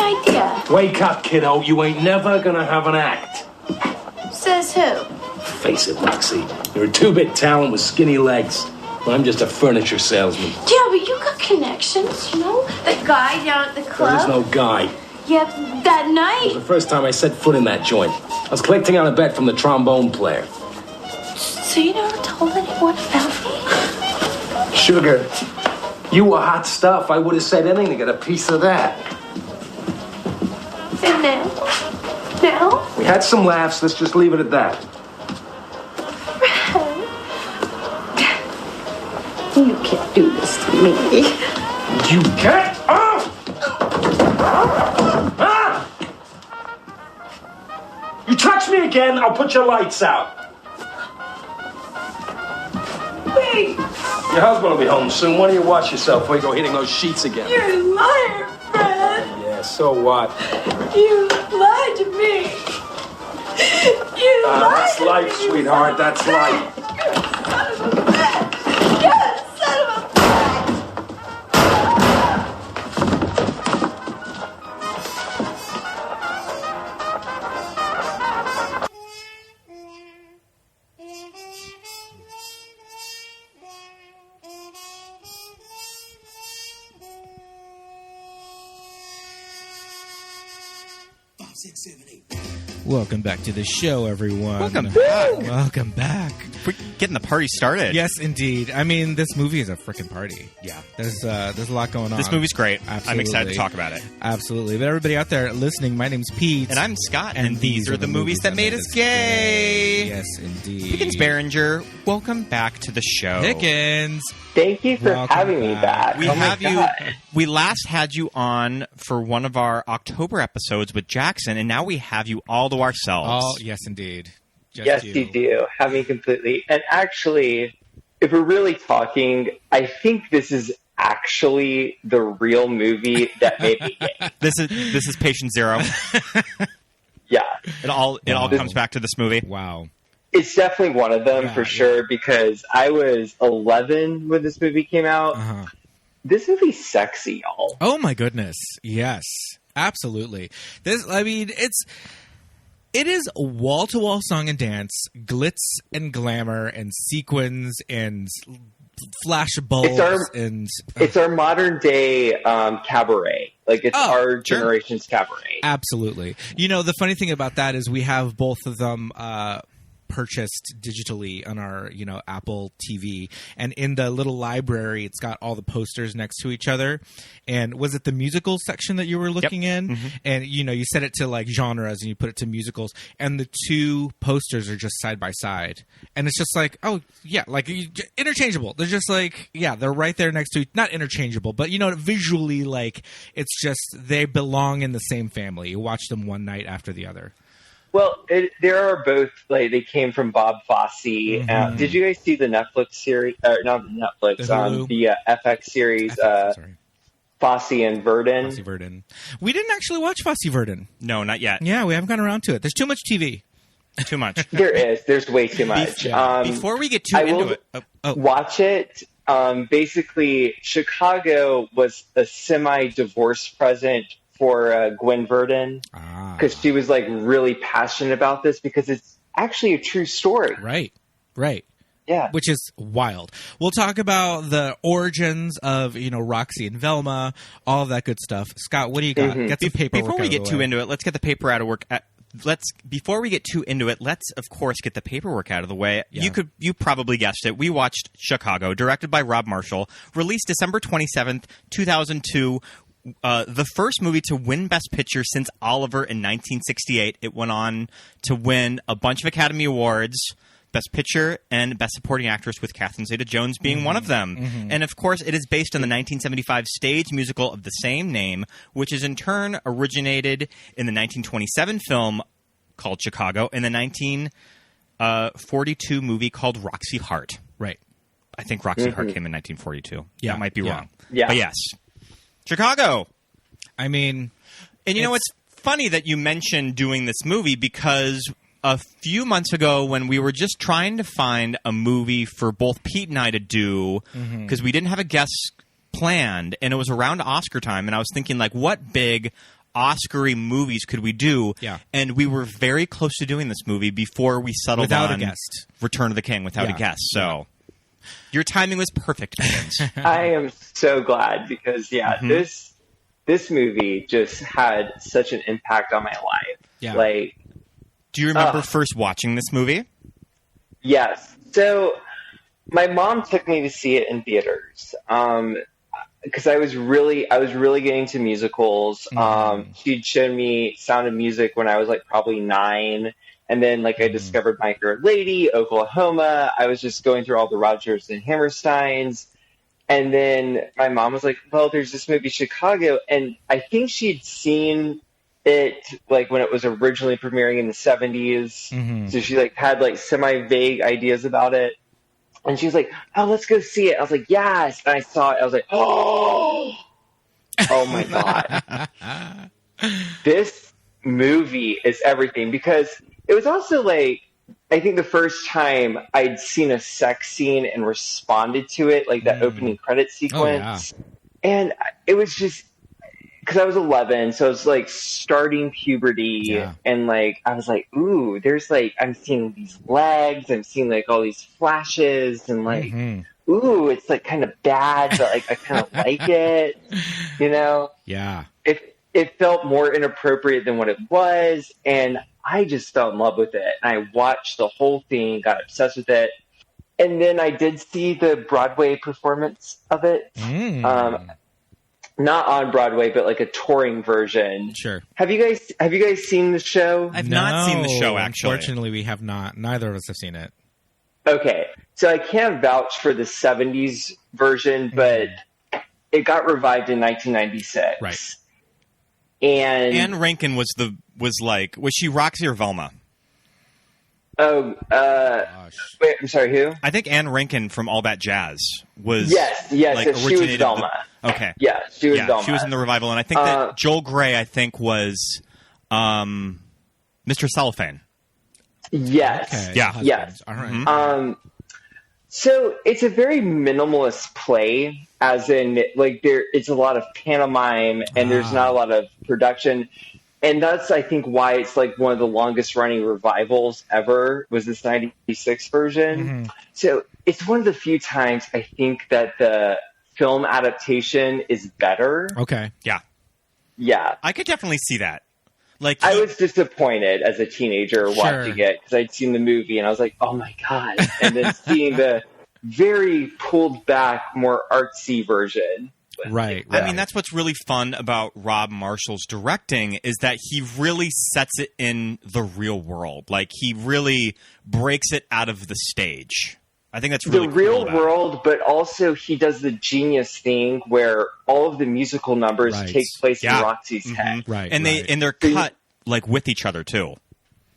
idea. Wake up, kiddo. You ain't never gonna have an act. Says who? Face it, Roxie. You're a two-bit talent with skinny legs. I'm just a furniture salesman. Yeah, but you got connections, you know? That guy down at the club. There is no guy. Yep, that It night. was the first time I set foot in that joint. I was collecting on a bet from the trombone player. So you never told anyone about me? Sugar, you were hot stuff. I would have said anything to get a piece of that. And now? Now? We had some laughs. Let's just leave it at that. You can't do this to me. You can't? Ah! Ah! You touch me again, I'll put your lights out. Wait, Your husband will be home soon. Why don't you watch yourself before you go hitting those sheets again? you're a liar, Fred. Yeah, so what? You lied to me. You lied That's to life, me. sweetheart. That's life. You're a son of a bitch. You're a son of a bitch. Welcome back to the show, everyone. Welcome back. Welcome back. We're getting the party started. Yes, indeed. I mean, this movie is a freaking party. Yeah, there's a lot going on. This movie's great. Absolutely. I'm excited to talk about it. Absolutely. But everybody out there listening, my name's Pete. And I'm Scott, and these are the movies that made us gay. Yes, indeed. Pickens Barringer, welcome back to the show. Pickens. Thank you for Welcome having me back. We Oh my have you. God. We last had you on for one of our October episodes with Jackson, and now we have you all to ourselves. Oh, yes, indeed. Just Yes, you do. Have me completely. And actually, if we're really talking, I think this is actually the real movie that made me gay. This is Patient Zero. Yeah. It all comes back to this movie. Wow. It's definitely one of them Yeah, for sure because I was 11 when this movie came out. Uh-huh. This movie's sexy, y'all. Oh my goodness. Yes. Absolutely. It is wall-to-wall song and dance, glitz and glamour and sequins and flash bulbs It's our modern day cabaret. Like it's our generation's cabaret. Absolutely. You know, the funny thing about that is we have both of them purchased digitally on our, Apple TV, and in the little library it's got all the posters next to each other. And was it the musical section that you were looking in? Mm-hmm. And you set it to like genres and you put it to musicals, and the two posters are just side by side, and it's just like, oh yeah, like interchangeable. They're just like, yeah, they're right there next to, not interchangeable, but visually, like it's just they belong in the same family. You watch them one night after the other. Well, there are both, like, they came from Bob Fosse. Mm-hmm. Did you guys see the Netflix series, or not Netflix, the FX series, Fosse and Verdon? Fosse Verdon. We didn't actually watch Fosse Verdon. No, not yet. Yeah, we haven't gone around to it. There's too much TV. Too much. There's way too much. Before we get too into it. Watch it. Basically, Chicago was a semi-divorce present for Gwen Verdon because she was like really passionate about this because it's actually a true story. Right. Yeah. Which is wild. We'll talk about the origins of, Roxie and Velma, all of that good stuff. Scott, what do you got? Get some paperwork Before we get too into it, let's get the paper out of work. Before we get too into it, let's of course get the paperwork out of the way. Yeah. You probably guessed it. We watched Chicago, directed by Rob Marshell, released December 27th, 2002. The first movie to win Best Picture since Oliver in 1968. It went on to win a bunch of Academy Awards, Best Picture and Best Supporting Actress, with Catherine Zeta Jones being one of them. Mm-hmm. And of course, it is based on the 1975 stage musical of the same name, which is in turn originated in the 1927 film called Chicago and the 1942 movie called Roxie Hart. Right. I think Roxie Hart came in 1942. Yeah. That might be wrong. Yeah. But yes. Chicago. I mean, and it's funny that you mentioned doing this movie because a few months ago when we were just trying to find a movie for both Pete and I to do because we didn't have a guest planned, and it was around Oscar time, and I was thinking, like, what big Oscar-y movies could we do? Yeah. And we were very close to doing this movie before we settled Without on a guest. Return of the King without a guest. So your timing was perfect, Pickens. I am so glad because, this movie just had such an impact on my life. Yeah. Like, Do you remember first watching this movie? yes. So my mom took me to see it in theaters. Because I was really getting into musicals. She'd shown me Sound of Music when I was like probably 9. And then like I discovered My Fair Lady, Oklahoma. I was just going through all the Rodgers and Hammersteins. And then my mom was like, well, there's this movie Chicago. And I think she'd seen it like when it was originally premiering in the 70s. So she like had like semi-vague ideas about it. And she was like, oh, let's go see it. I was like, yes. And I saw it. I was like, oh my God. This movie is everything. Because it was also like, I think the first time I'd seen a sex scene and responded to it, like that opening credit sequence. And it was just, because I was 11, so I was like starting puberty, and like I was like, ooh, there's like I'm seeing these legs, I'm seeing like all these flashes, and like, ooh, it's like kind of bad, but like I kind of like it, you know? Yeah. It felt more inappropriate than what it was, and I just fell in love with it. And I watched the whole thing, got obsessed with it, and then I did see the Broadway performance of it. Not on Broadway, but like a touring version. Sure. Have you guys seen the show? I've not seen the show, actually. Unfortunately, we have not. Neither of us have seen it. Okay. So I can't vouch for the 70s version, but it got revived in 1996. Right. And Anne Rankin was she Roxie or Velma? Oh, wait, I'm sorry, who? I think Anne Rankin from All That Jazz was. Yes, like, so she was Velma. Okay. Yeah, she was Velma. She was in the revival, and I think that Joel Grey, was Mr. Cellophane. Yes. Okay. Yeah. Yes. All right. So it's a very minimalist play, as in, like, it's a lot of pantomime, and there's not a lot of production. And that's, I think, why it's like one of the longest running revivals ever was this 96 version. So it's one of the few times I think that the film adaptation is better. Okay. Yeah. Yeah. I could definitely see that. Like I was disappointed as a teenager watching it because I'd seen the movie and I was like, oh my God. And then seeing the very pulled back, more artsy version. Right. I mean, that's what's really fun about Rob Marshall's directing is that he really sets it in the real world. Like, he really breaks it out of the stage. I think that's really the real cool world, but also he does the genius thing where all of the musical numbers take place in Roxie's head. Right. And they're cut like with each other too.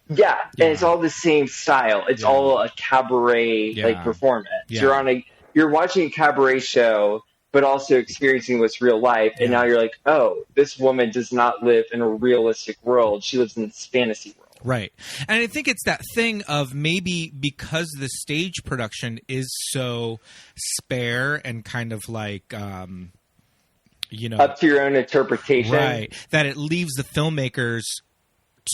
Yeah, and it's all the same style. It's all a cabaret like performance. Yeah. You're watching a cabaret show, but also experiencing what's real life. And now you're like, oh, this woman does not live in a realistic world. She lives in this fantasy world. Right. And I think it's that thing of maybe because the stage production is so spare and kind of like, up to your own interpretation. Right. That it leaves the filmmakers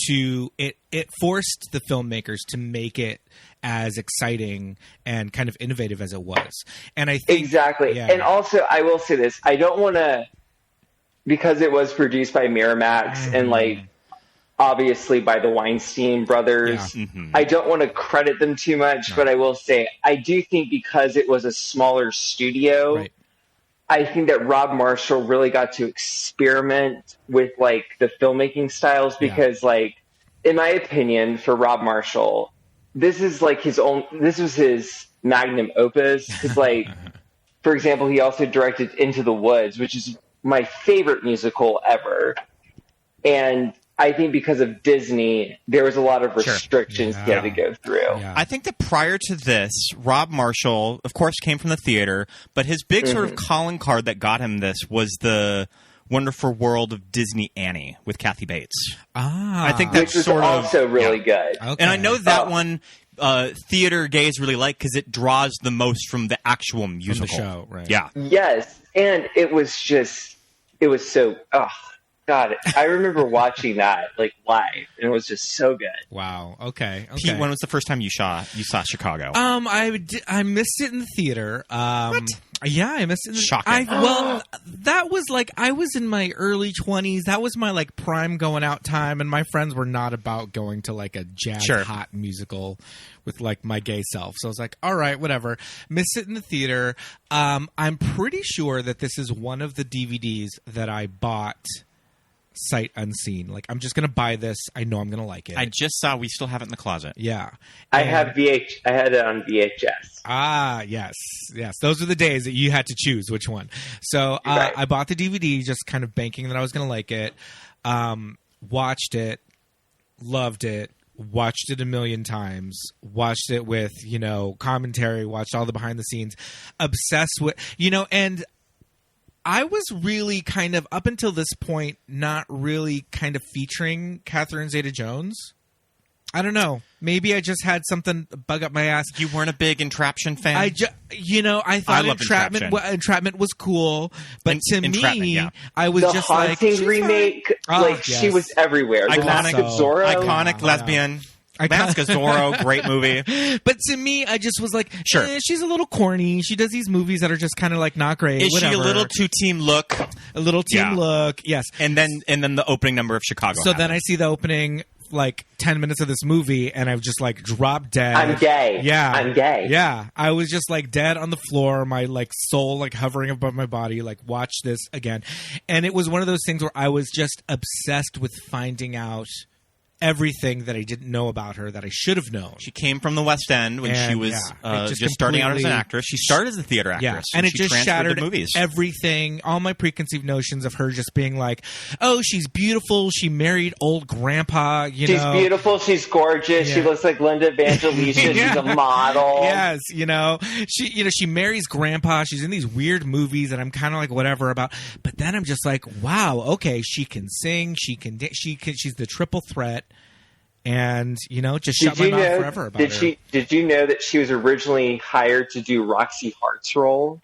it forced the filmmakers to make it as exciting and kind of innovative as it was. And I think exactly. And also I will say this, I don't want to, because it was produced by Miramax and like obviously by the Weinstein brothers, I don't want to credit them too much, but I will say I do think because it was a smaller studio, I think that Rob Marshall really got to experiment with like the filmmaking styles because like, in my opinion, for Rob Marshall, this is like this was his magnum opus. Cause like, for example, he also directed Into the Woods, which is my favorite musical ever. And I think because of Disney, there was a lot of restrictions he had to go through. Yeah. I think that prior to this, Rob Marshall, of course, came from the theater, but his big sort of calling card that got him this was the Wonderful World of Disney Annie with Kathy Bates. I think that's which sort of also really good. Okay. And I know that one theater gays really like because it draws the most from the actual musical show. Right. Yeah. Yes, and it was so. God, I remember watching that like live, and it was just so good. Wow. Okay. Pete, when was the first time you saw Chicago? I missed it in the theater. What? Yeah, I missed it. Shocking. That was like I was in my early 20s. That was my like prime going out time, and my friends were not about going to like a jazz hot musical with like my gay self. So I was like, all right, whatever. Missed it in the theater. I'm pretty sure that this is one of the DVDs that I bought sight unseen. Like, I'm just gonna buy this. I know I'm gonna like it. I just saw we still have it in the closet. Yeah, I had it on VHS. Ah, yes. Those were the days that you had to choose which one. So Right. I bought the DVD, just kind of banking that I was gonna like it. Watched it, loved it. Watched it a million times. Watched it with commentary. Watched all the behind the scenes. Obsessed with and. I was really kind of, up until this point, not really kind of featuring Catherine Zeta Jones. I don't know. Maybe I just had something bug up my ass. You weren't a big Entraption fan? I thought Entrapment was cool, but to me, I was the just like... The Haunting remake, she was everywhere. Iconic, the Mask of Zorro. Iconic lesbian. Mask of Zorro, great movie. But to me, I just was like, sure, she's a little corny. She does these movies that are just kind of like not great. Is whatever. she a little too team look? A little team look, yes. And then the opening number of Chicago. So then I see the opening like 10 minutes of this movie, and I've just like dropped dead. I'm gay. Yeah, I'm gay. Yeah, I was just like dead on the floor, my like soul like hovering above my body. Like, watch this again, and it was one of those things where I was just obsessed with finding out everything that I didn't know about her that I should have known. She came from the West End when she was just starting out as an actress. She started as a theater actress. And it just shattered movies. Everything, all my preconceived notions of her just being like, oh, she's beautiful. She married old grandpa, She's beautiful. She's gorgeous. Yeah. She looks like Linda Evangelista. She's a model. Yes, she marries grandpa. She's in these weird movies and I'm kind of like whatever about. But then I'm just like, wow, okay, she can sing. She's the triple threat. And, just shut my mouth forever about her. Did you know that she was originally hired to do Roxie Hart's role?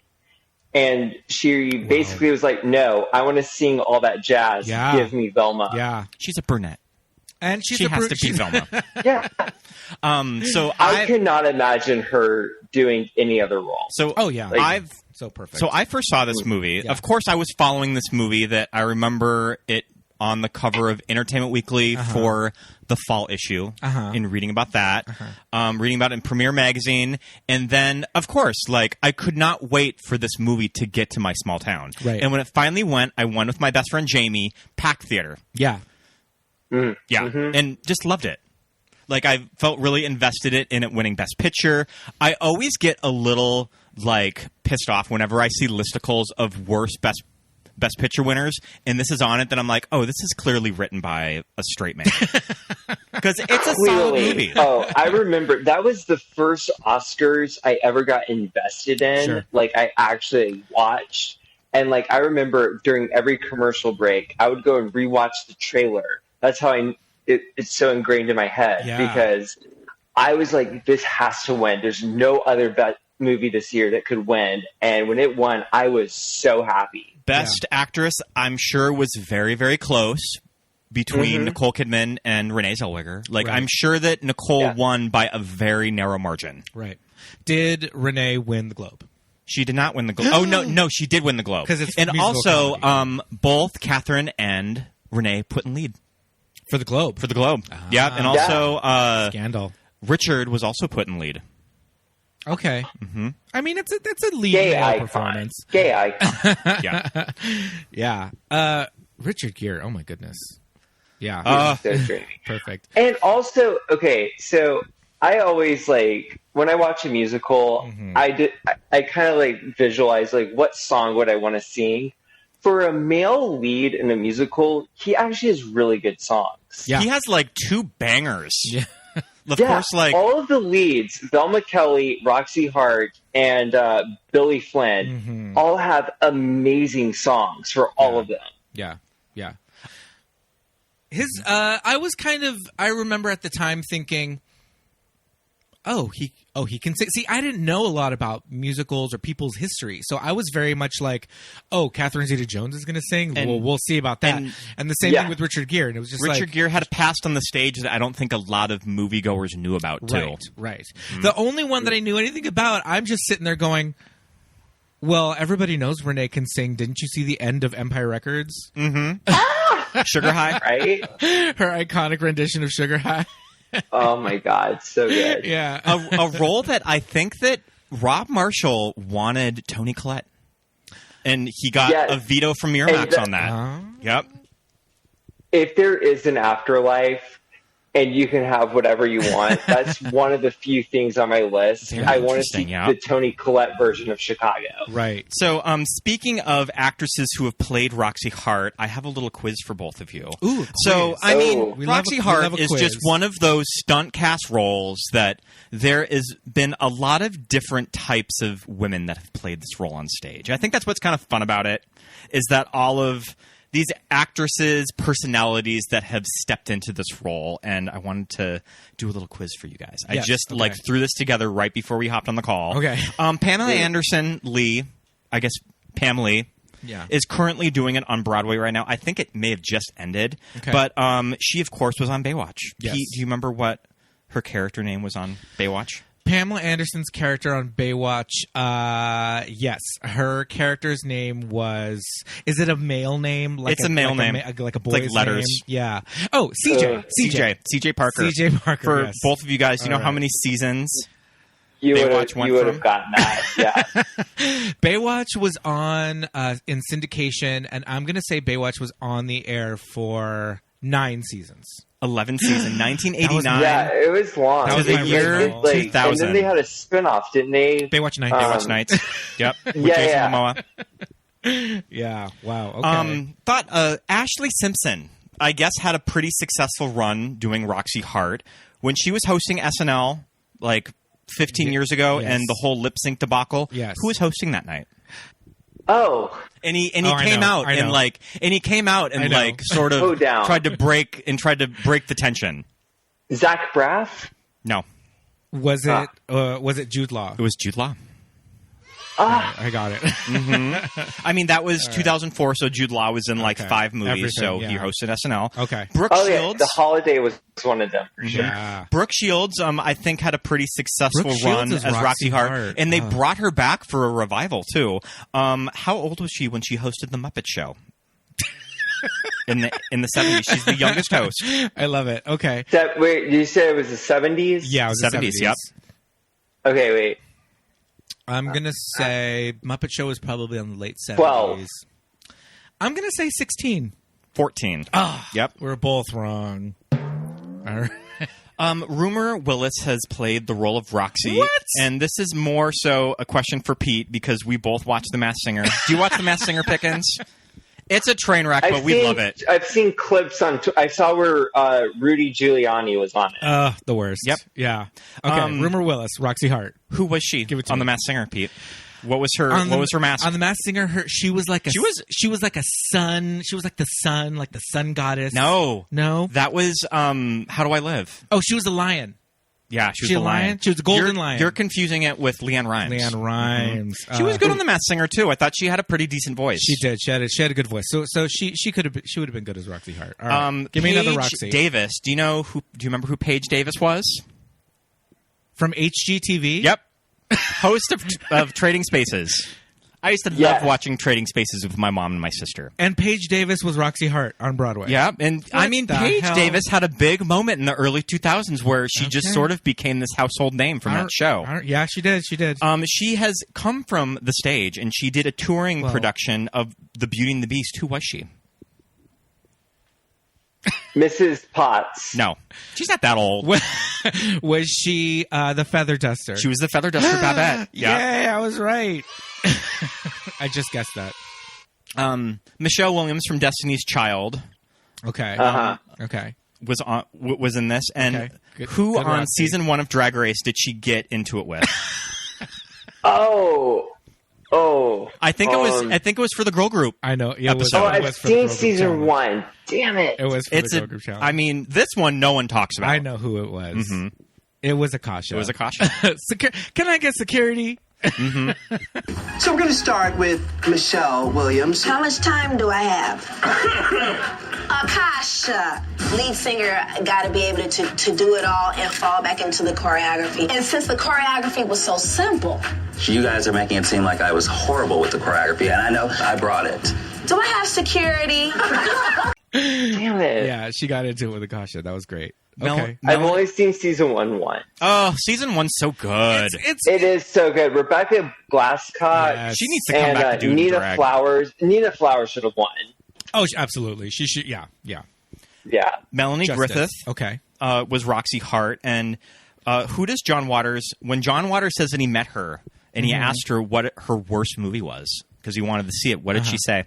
And she basically was like, no, I want to sing all that jazz. Yeah. Give me Velma. Yeah. She's a brunette. And she has to be Velma. Yeah. So I cannot imagine her doing any other role. So, so perfect. So I first saw this movie. Yeah. Of course, I was following this movie that I remember it on the cover of Entertainment Weekly for the fall issue, and reading about that, reading about it in Premiere Magazine, and then, of course, like, I could not wait for this movie to get to my small town. Right. And when it finally went, I went with my best friend Jamie, packed theater. Yeah. Yeah, and just loved it. Like, I felt really invested in it winning Best Picture. I always get a little, like, pissed off whenever I see listicles of worst Best Picture winners, and this is on it, then I'm like, oh, this is clearly written by a straight man. Because it's a solid movie. Oh, I remember. That was the first Oscars I ever got invested in. Sure. Like, I actually watched. And, like, I remember during every commercial break, I would go and rewatch the trailer. That's how it's so ingrained in my head. Yeah. Because I was like, this has to win. There's no other movie this year that could win. And when it won, I was so happy. Best actress, I'm sure, was very, very close between Nicole Kidman and Renee Zellweger. Like, I'm sure that Nicole won by a very narrow margin. Right. Did Renee win the Globe? She did not win the Globe. Oh, no, she did win the Globe. And also, both Catherine and Renee put in lead. For the Globe? For the Globe. Yeah, and also... Scandal. Richard was also put in lead. Okay. I mean, it's a lead performance. Gay icon. Yeah. Yeah. Richard Gere. Oh my goodness. Yeah. So perfect. And also, okay, so I always like when I watch a musical, I kind of like visualize like what song would I want to sing. For a male lead in a musical, he actually has really good songs. Yeah. He has like 2 bangers. Yeah. Of course, like all of the leads, Velma Kelly, Roxie Hart, and Billy Flynn, all have amazing songs for all of them. Yeah. I remember at the time thinking, he can sing. See, I didn't know a lot about musicals or people's history, so I was very much like, oh, Catherine Zeta Jones is going to sing. Well, we'll see about that. And the same thing with Richard Gere, and it was just Richard Gere had a past on the stage that I don't think a lot of moviegoers knew about too. Right. The only one that I knew anything about, I'm just sitting there going, well, everybody knows Renee can sing. Didn't you see the end of Empire Records? Mm-hmm. Sugar High, right? Her iconic rendition of Sugar High. Oh my God, so good. Yeah. a role that I think that Rob Marshall wanted Toni Collette, and he got a veto from Miramax on that. Yep. If there is an afterlife and you can have whatever you want, that's one of the few things on my list. I want to see the Toni Collette version of Chicago. Right. So, speaking of actresses who have played Roxie Hart, I have a little quiz for both of you. Ooh, so, I mean, Roxie Hart is quiz. just one of those stunt cast roles that there has been a lot of different types of women that have played this role on stage. I think that's what's kind of fun about it, is that all of these actresses' personalities that have stepped into this role, and I wanted to do a little quiz for you guys. I just threw this together right before we hopped on the call. Okay. Pamela Anderson Lee, I guess Pam Lee, is currently doing it on Broadway right now. I think it may have just ended, but she, of course, was on Baywatch. Yes. Pete, do you remember what her character name was on Baywatch? Pamela Anderson's character on Baywatch, yes. Her character's name was... Is it a male name? It's a male name. Like a boy's like letters. name? Yeah. Oh, CJ. CJ Parker. CJ Parker, For yes. both of you guys, you know how many seasons you Baywatch went would from? have gotten that, yeah. Baywatch was on in syndication, and I'm going to say Baywatch was on the air for 9 seasons. 11 season, 1989. Yeah, it was long. That was the year 2000. And then they had a spinoff, didn't they? Baywatch Nights. Baywatch Nights. Yep. With Jason Momoa. Yeah. Wow. Okay. Thought Ashley Simpson, I guess, had a pretty successful run doing Roxie Hart when she was hosting SNL like 15 years ago, and the whole lip sync debacle. Yes. Who was hosting that night? Oh. And he came out and sort of tried to break the tension. Zach Braff? No. Was it Jude Law? It was Jude Law. I got it. Mm-hmm. I mean, that was 2004, so Jude Law was in 5 movies, he hosted SNL. Okay. Brooke Shields. The Holiday was one of them, for sure. Yeah. Brooke Shields, I think, had a pretty successful run as Roxie Hart, and they brought her back for a revival, too. How old was she when she hosted The Muppet Show? in the 70s. She's the youngest host. I love it. Okay. Wait, you said it was the 70s? Yeah, it was the 70s. Yep. Okay, wait. I'm going to say Muppet Show was probably on the late 70s. 12. I'm going to say 16. 14. Yep. We're both wrong. All right. Rumor Willis has played the role of Roxie. What? And this is more so a question for Pete because we both watch The Masked Singer. Do you watch The Masked Singer, Pickens? It's a train wreck, but we love it. I've seen clips on... I saw where Rudy Giuliani was on it. The worst. Yep. Yeah. Okay. Rumor Willis, Roxie Hart. Who was she on The Masked Singer, Pete? What was her mask? On The Masked Singer, she was like a sun. She was like the sun goddess. No. That was How Do I Live? Oh, she was a lion. Yeah, she was a lion. She was a golden lion. You're confusing it with Leanne Rimes. Leanne Rimes. Mm-hmm. She was good on The Masked Singer too. I thought she had a pretty decent voice. She did. She had a good voice. So she would have been good as Roxie Hart. All right. Give me another Roxie. Davis. Do you remember who Paige Davis was? From HGTV? Yep. Host of Trading Spaces. I used to love watching Trading Spaces with my mom and my sister. And Paige Davis was Roxie Hart on Broadway. Yeah, and Paige Davis had a big moment in the early 2000s where she just sort of became this household name from that show. Yeah, she did. She has come from the stage, and she did a touring production of The Beauty and the Beast. Who was she? Mrs. Potts. No, she's not that old. Was she the feather duster? She was the feather duster Babette. Yeah, I was right. I just guessed that. Michelle Williams from Destiny's Child. Okay. Okay. Was in this, and who on season 1 of Drag Race did she get into it with? I think it was for the girl group. I know. Yeah, I've seen season 1. Damn it! It was for the girl group challenge. I mean, this one no one talks about. I know who it was. Mm-hmm. It was Akasha. It was Akasha. Can I get security? Mm-hmm. So we're going to start with Michelle Williams. How much time do I have? Akasha, lead singer, got to be able to do it all and fall back into the choreography. And since the choreography was so simple. You guys are making it seem like I was horrible with the choreography, and I know I brought it. Do I have security? Damn it. Yeah, she got into it with Akasha. That was great. Okay. I've only seen season 1 once. Oh, season 1's so good. It is so good. Rebecca Glasscock. Yes. She needs to come back to do Nina drag. Flowers. Nina Flowers should have won. Oh, absolutely. She should. Yeah. Melanie Justice. Griffith. Okay. Was Roxy Hart, and who does John Waters? When John Waters says that he met her and he asked her what her worst movie was because he wanted to see it, what did she say?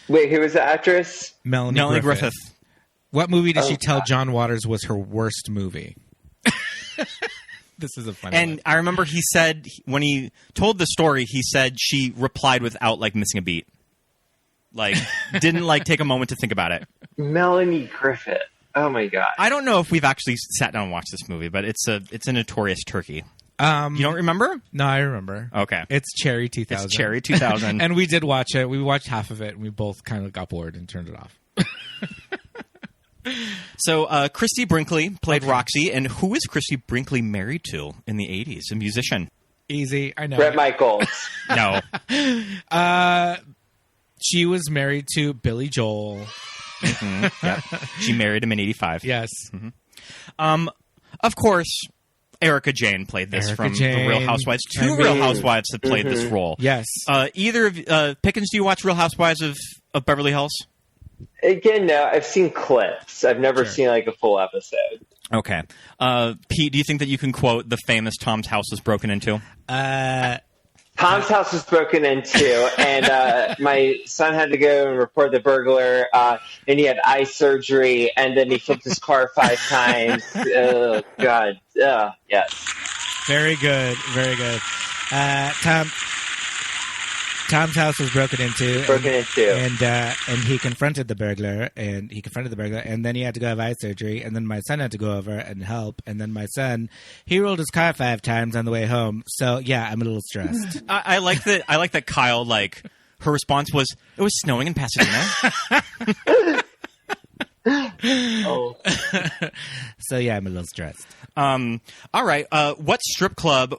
Wait, who was the actress? Melanie Griffith. What movie did she tell John Waters was her worst movie? This is a funny And one. I remember he said, when he told the story, he said she replied without, like, missing a beat. Like, didn't, like, take a moment to think about it. Melanie Griffith. Oh, my God. I don't know if we've actually sat down and watched this movie, but it's a notorious turkey. You don't remember? No, I remember. Okay. It's Cherry 2000. It's Cherry 2000. And we did watch it. We watched half of it, and we both kind of got bored and turned it off. So Christy Brinkley played Roxy, and who is Christy Brinkley married to in the 80s? A musician. Easy. I know. Bret Michaels. No. She was married to Billy Joel. Yeah. She married him in 85. Yes. Of course, Erica Jane played this Erica from Jane. the Real Housewives. Two I mean- Real Housewives that played this role. Yes. Either of Pickens, do you watch Real Housewives of Beverly Hills? Again, no, I've seen clips. I've never seen like a full episode. Okay. Pete, do you think that you can quote the famous Tom's house was broken into? Tom's house was broken into, and my son had to go and report the burglar, and he had eye surgery, and then he flipped his car 5 times. Oh, God. Yes. Very good. Very good. Tom's house was broken into. And he confronted the burglar, and then he had to go have eye surgery, and then my son had to go over and help, and then my son, he rolled his car 5 times on the way home. So yeah, I'm a little stressed. I like that Kyle, like, her response was, it was snowing in Pasadena. Oh. So yeah, I'm a little stressed. All right. What strip club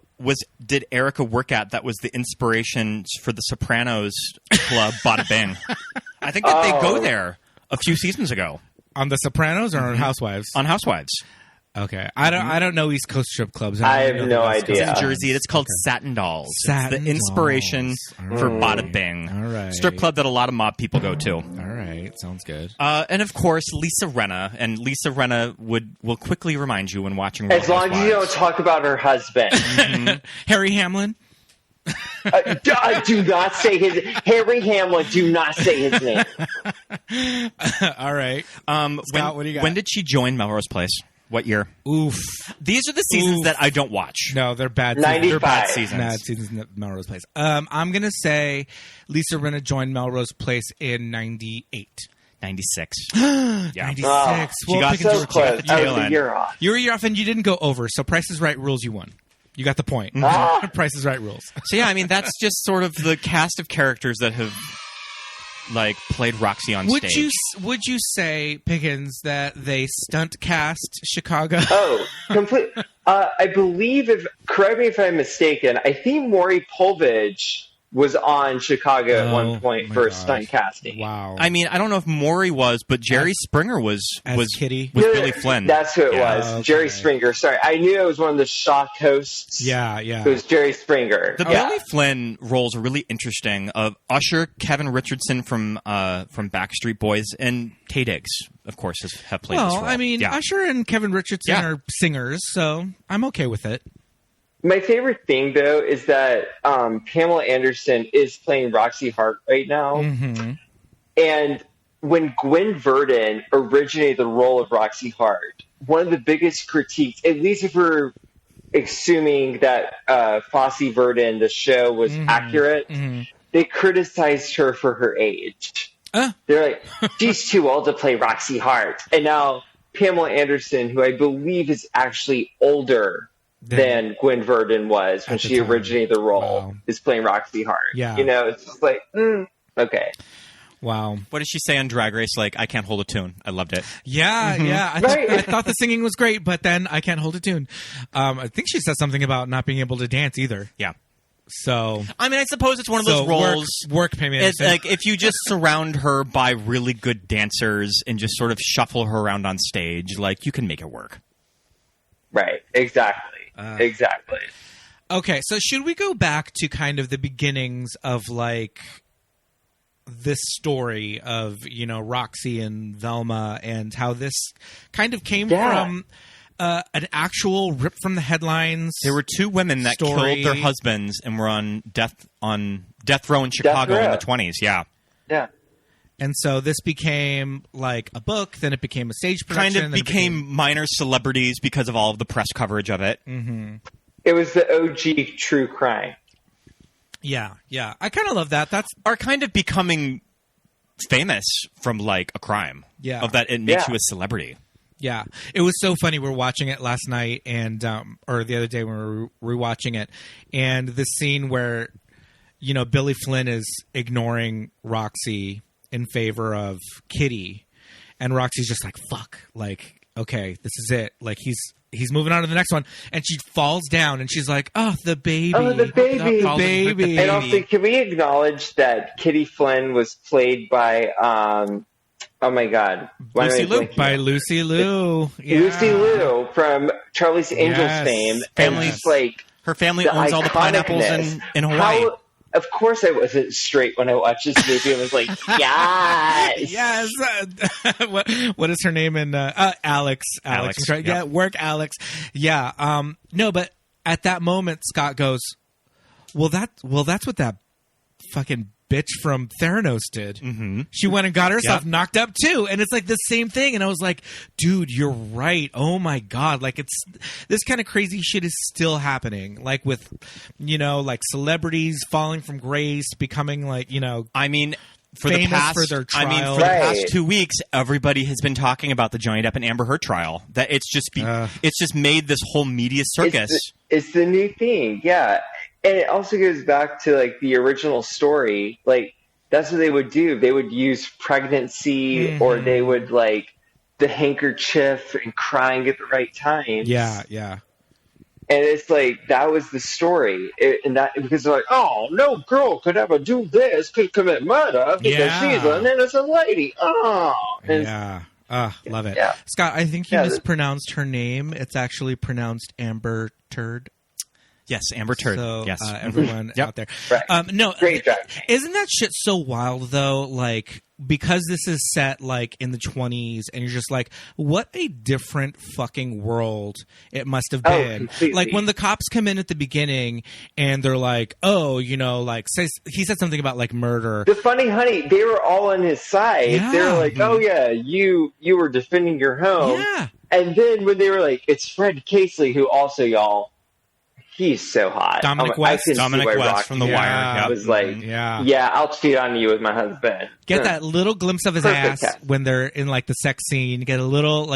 did Erica work at that was the inspiration for the Sopranos club Bada Bing? I think that they go there a few seasons ago. On The Sopranos or on Housewives? On Housewives. Okay. I don't know East Coast strip clubs. I only have know no the West Coast. idea. It's in Jersey. It's called Satin Dolls. Satin it's the inspiration Dolls. for All Bada right. Bing. All right. Strip club that a lot of mob people go to. All right. Sounds good. And of course, Lisa Rinna. And Lisa Rinna will quickly remind you when watching Real As long as you don't Housewives. talk about her husband. Harry Hamlin? Do not say his... Harry Hamlin, do not say his name. All right. Scott, what do you got? When did she join Melrose Place? What year? Oof. These are the seasons that I don't watch. No, they're bad. 95. They're bad seasons. Bad seasons at Melrose Place. I'm gonna say Lisa Rinna joined Melrose Place in '98. 96. Yeah. 96. Oh, She got Pickens, So you close. the I tail was a end. year off. were a year off, and you didn't go over. So Price is Right rules. You won. You got the point. Price is Right rules. So yeah, I mean that's just sort of the cast of characters that have like played Roxy on stage. Would you say, Pickens, that they stunt cast Chicago? Oh, complete. I believe, correct me if I'm mistaken, I think Maury Povich was on Chicago at one point my for gosh. stunt casting. Wow. I mean, I don't know if Maury was, but Jerry Springer was Kitty? with Billy Flynn. That's who it was. okay. Jerry Springer. Sorry, I knew it was one of the shock hosts. yeah. It was Jerry Springer. The Yeah. Billy Flynn roles are really interesting. Of Usher, Kevin Richardson from Backstreet Boys, and Tay Diggs, of course, have played this Well, role. I mean, yeah. Usher and Kevin Richardson Yeah. are singers, so I'm okay with it. My favorite thing, though, is that Pamela Anderson is playing Roxy Hart right now. Mm-hmm. And when Gwen Verdon originated the role of Roxy Hart, one of the biggest critiques, at least if we're assuming that Fosse Verdon, the show, was accurate, they criticized her for her age. They're like, she's too old to play Roxy Hart. And now Pamela Anderson, who I believe is actually older than Gwen Verdon was when she originated the role, is playing Roxie Hart. Yeah. You know, it's just like, okay. Wow. What did she say on Drag Race? Like, I can't hold a tune. I loved it. Yeah, yeah. I thought the singing was great, but then I can't hold a tune. I think she said something about not being able to dance either. Yeah. So, I mean, I suppose it's one of those roles. Work Pamela It's like if you just surround her by really good dancers and just sort of shuffle her around on stage, like, you can make it work. Right. Exactly. Exactly. Okay, so should we go back to kind of the beginnings of, like, this story of, you know, Roxie and Velma and how this kind of came from an actual rip from the headlines. There were two women that killed their husbands and were on death row in Chicago in the 20s. Yeah. Yeah. And so this became like a book, then it became a stage production. Kind of became minor celebrities because of all of the press coverage of it. Mm-hmm. It was the OG true crime. Yeah, yeah. I kind of love that. That's are kind of becoming famous from like a crime. Yeah. Of that it makes you a celebrity. Yeah. It was so funny. We were watching it last night and or the other day when we were rewatching it, and the scene where, you know, Billy Flynn is ignoring Roxie in favor of Kitty, and Roxie's just like, fuck, like, okay, this is it. Like, he's moving on to the next one, and she falls down, and she's like, oh, the baby. Oh, the baby. The baby. And also, can we acknowledge that Kitty Flynn was played by, oh my God. Lucy Liu. By Lucy Liu. Yeah. Lucy Liu from Charlie's Angels fame. Her family owns all the pineapples in Hawaii. Of course I wasn't straight when I watched this movie. I was like, yes! Yes! What is her name in Alex. Alex. Yeah, work Alex. Yeah. No, but at that moment, Scott goes, well, that's what that fucking bitch from Theranos did. Mm-hmm. She went and got herself knocked up too, and it's like the same thing. And I was like, dude, you're right. Oh my God, like it's this kind of crazy shit is still happening, like with, you know, like celebrities falling from grace, becoming like, you know, I mean, for famous the past, for their trial. I mean, for the past 2 weeks, everybody has been talking about the Johnny Depp and Amber Heard trial. That it's just made this whole media circus. It's the new thing, yeah. And it also goes back to, like, the original story. Like, that's what they would do. They would use pregnancy or they would, like, the handkerchief and crying at the right time. Yeah, yeah. And it's like, that was the story. Because they're like, oh, no girl could ever do this, could commit murder because she's an innocent lady. Oh. Love it. Yeah. Scott, I think you mispronounced her name. It's actually pronounced Amber Turd. Yes, Amber Turd. So, yes, everyone out there. Right. No, great job. Isn't that shit so wild though? Like, because this is set like in the 20s, and you're just like, what a different fucking world it must have been. Like when the cops come in at the beginning, and they're like, oh, you know, like he said something about like murder. The funny honey, they were all on his side. Yeah. They were like, oh yeah, you were defending your home. Yeah. And then when they were like, it's Fred Casely, who also, y'all, he's so hot. Dominic West from The Wire. I was like, yeah, I'll cheat on you with my husband. Get that little glimpse of his ass when they're in like the sex scene. You get a little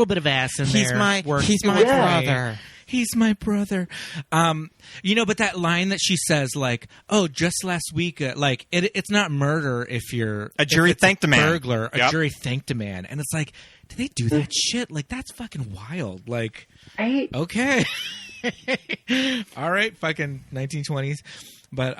bit of ass in there. He's my brother. He's my brother. You know, but that line that she says, like, oh, just last week, like it's not murder if you're a jury thanked a man. Burglar, a jury thanked a man, and it's like, do they do that shit? Like that's fucking wild. Like, okay. All right, fucking 1920s. But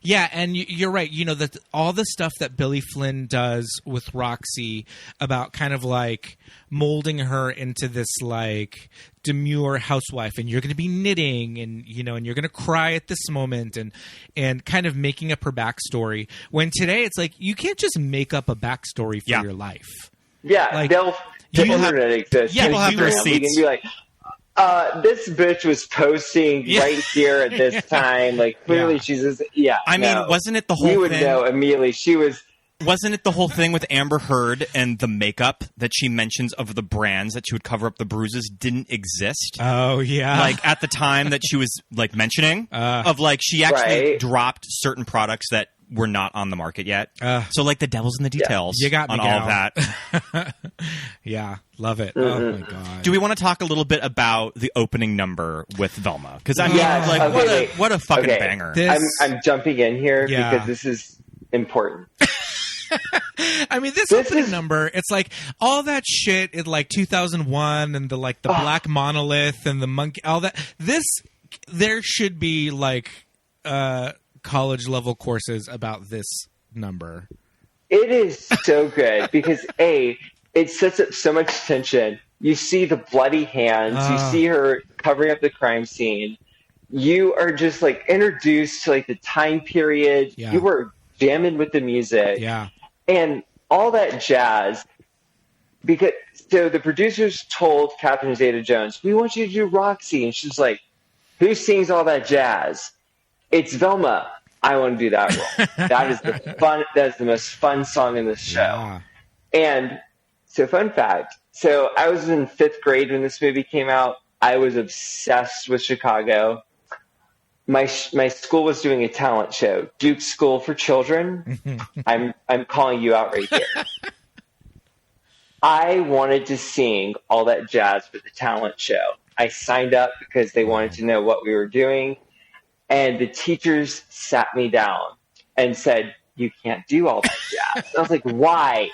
yeah, and you're right. You know, that all the stuff that Billy Flynn does with Roxie about kind of like molding her into this like demure housewife, and you're going to be knitting, and you know, and you're going to cry at this moment, and kind of making up her backstory. When today it's like you can't just make up a backstory for your life. Yeah, like, the internet exists. Yeah, we'll have receipts. You can be like, this bitch was posting right here at this time. Like, clearly she's just, I mean, wasn't it the whole thing? You would know immediately. Wasn't it the whole thing with Amber Heard and the makeup that she mentions of the brands that she would cover up the bruises didn't exist? Oh, yeah. Like, at the time that she was, like, mentioning, of, like, she actually dropped certain products that were not on the market yet. So like the devil's in the details. You got me, on all of that. Yeah, love it. Mm-hmm. Oh my god. Do we want to talk a little bit about the opening number with Velma? Because I mean, Yes. like Okay, what a fucking okay. banger. I'm jumping in here Yeah. because this is important. I mean, this This opening is- number, it's like all that shit in like 2001 and the black monolith and the monkey, all that. There should be like college level courses about this number. It is so good because it sets up so much tension. You see the bloody hands. You see her covering up the crime scene. You are just like introduced to like the time period. Yeah. You were jamming with the music. Yeah. And all that jazz. Because so the producers told Catherine Zeta Jones, "We want you to do Roxie," and she's like, "Who sings all that jazz?" "It's Velma. I want to do that role." That is the fun. That is the most fun song in this show. Yeah. And so, fun fact. So I was in 5th grade when this movie came out. I was obsessed with Chicago. My school was doing a talent show, Duke School for Children. I'm calling you out right here. I wanted to sing all that jazz for the talent show. I signed up because they wanted to know what we were doing. And the teachers sat me down and said, "You can't do all that jazz." I was like, "Why?"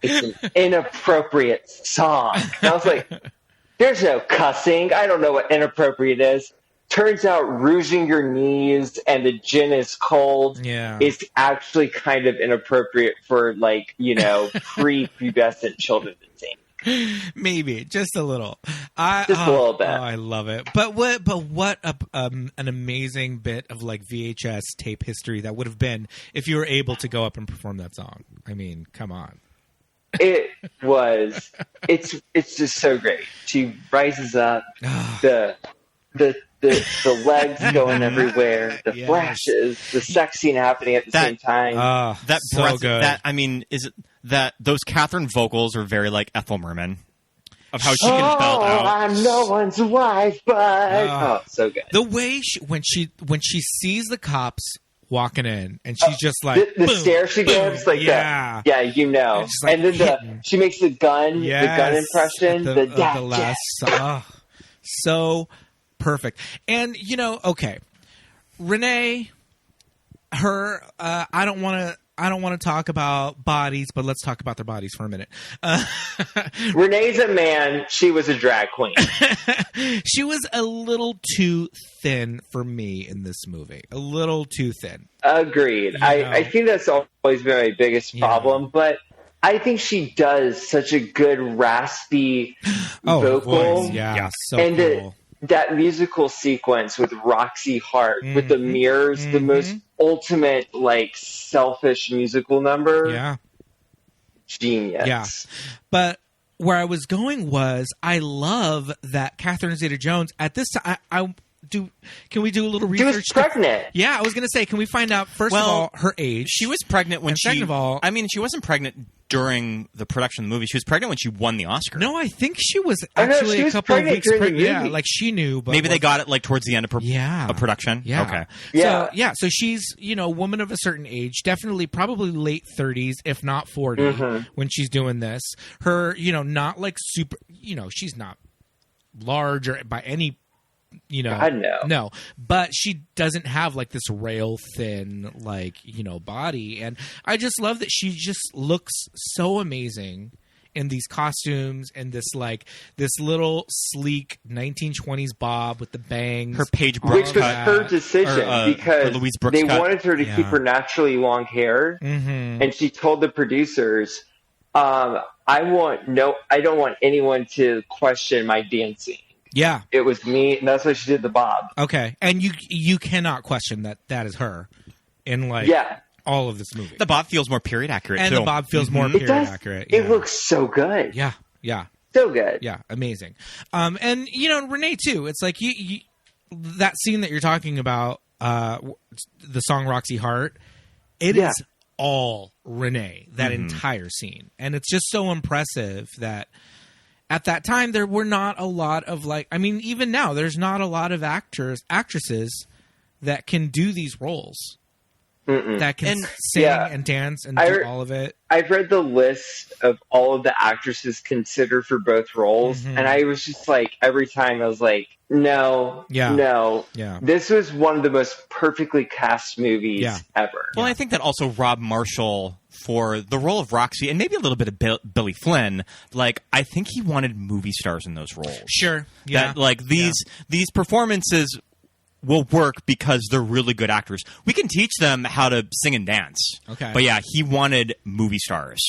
"It's an inappropriate song." And I was like, "There's no cussing. I don't know what inappropriate is." Turns out rouging your knees and the gin is cold is actually kind of inappropriate for like, prepubescent children to sing. Maybe just a little. Just a little bit. Oh, I love it. But what an amazing bit of like VHS tape history that would have been if you were able to go up and perform that song. I mean, come on. It was. It's just so great. She rises up. The legs going everywhere. The Yes. flashes. The sex scene happening at the same time. That so breath, good. that I mean, is it that those Catherine vocals are very like Ethel Merman of how she can belt out. I'm no one's wife, but so good. The way when she sees the cops walking in and she's just like the boom, stare she boom, gives, like yeah, that. Yeah, you know. It's just, like, and then hitting. she makes the gun impression. The last, so perfect. And okay, Renee, her. I don't want to talk about bodies, but let's talk about their bodies for a minute. Renee's a man. She was a drag queen. She was a little too thin for me in this movie. A little too thin. Agreed. I think that's always been my biggest problem, but I think she does such a good raspy vocal. Voice. Yeah, so and cool. That musical sequence with Roxie Hart with the mirrors, the most ultimate like selfish musical number. Yeah. Genius. Yeah. But where I was going was I love that Catherine Zeta Jones at this time can we do a little research? She was pregnant. Yeah, I was going to say, can we find out first of all her age? She was pregnant when second of all, I mean, she wasn't pregnant during the production of the movie. She was pregnant when she won the Oscar. No, I think she was she actually was a couple of pregnant weeks during the pregnant. Yeah, movie. like she knew, but maybe they got it like towards the end of production. Yeah. Okay. Yeah. So she's, a woman of a certain age, definitely probably late 30s, if not 40, when she's doing this. Her, not like super, she's not large or by any, God, no, but she doesn't have like this rail thin, like, body. And I just love that she just looks so amazing in these costumes and this little sleek 1920s bob with the bangs. Her Paige Brooks Which was cut. her decision because Louise Brooks they cut. wanted her to keep her naturally long hair, and she told the producers, "I don't want anyone to question my dancing." Yeah, it was me, and that's why she did the bob. Okay, and you cannot question that is her in all of this movie. The bob feels more period accurate, and too. the bob feels more period accurate. It looks so good. Yeah. So good. Yeah, amazing. And Renee too. It's like you that scene that you're talking about, the song Roxie Hart. It is all Renee, that entire scene, and it's just so impressive that at that time there were not a lot of even now there's not a lot of actresses that can do these roles. that can sing and dance and do all of it? I've read the list of all of the actresses considered for both roles, and I was just like, every time I was like, no. This was one of the most perfectly cast movies ever. Well, I think that also Rob Marshall, for the role of Roxy, and maybe a little bit of Billy Flynn, like, I think he wanted movie stars in those roles. Sure. Yeah. That, like, these performances will work because they're really good actors. We can teach them how to sing and dance. Okay. But yeah, he wanted movie stars.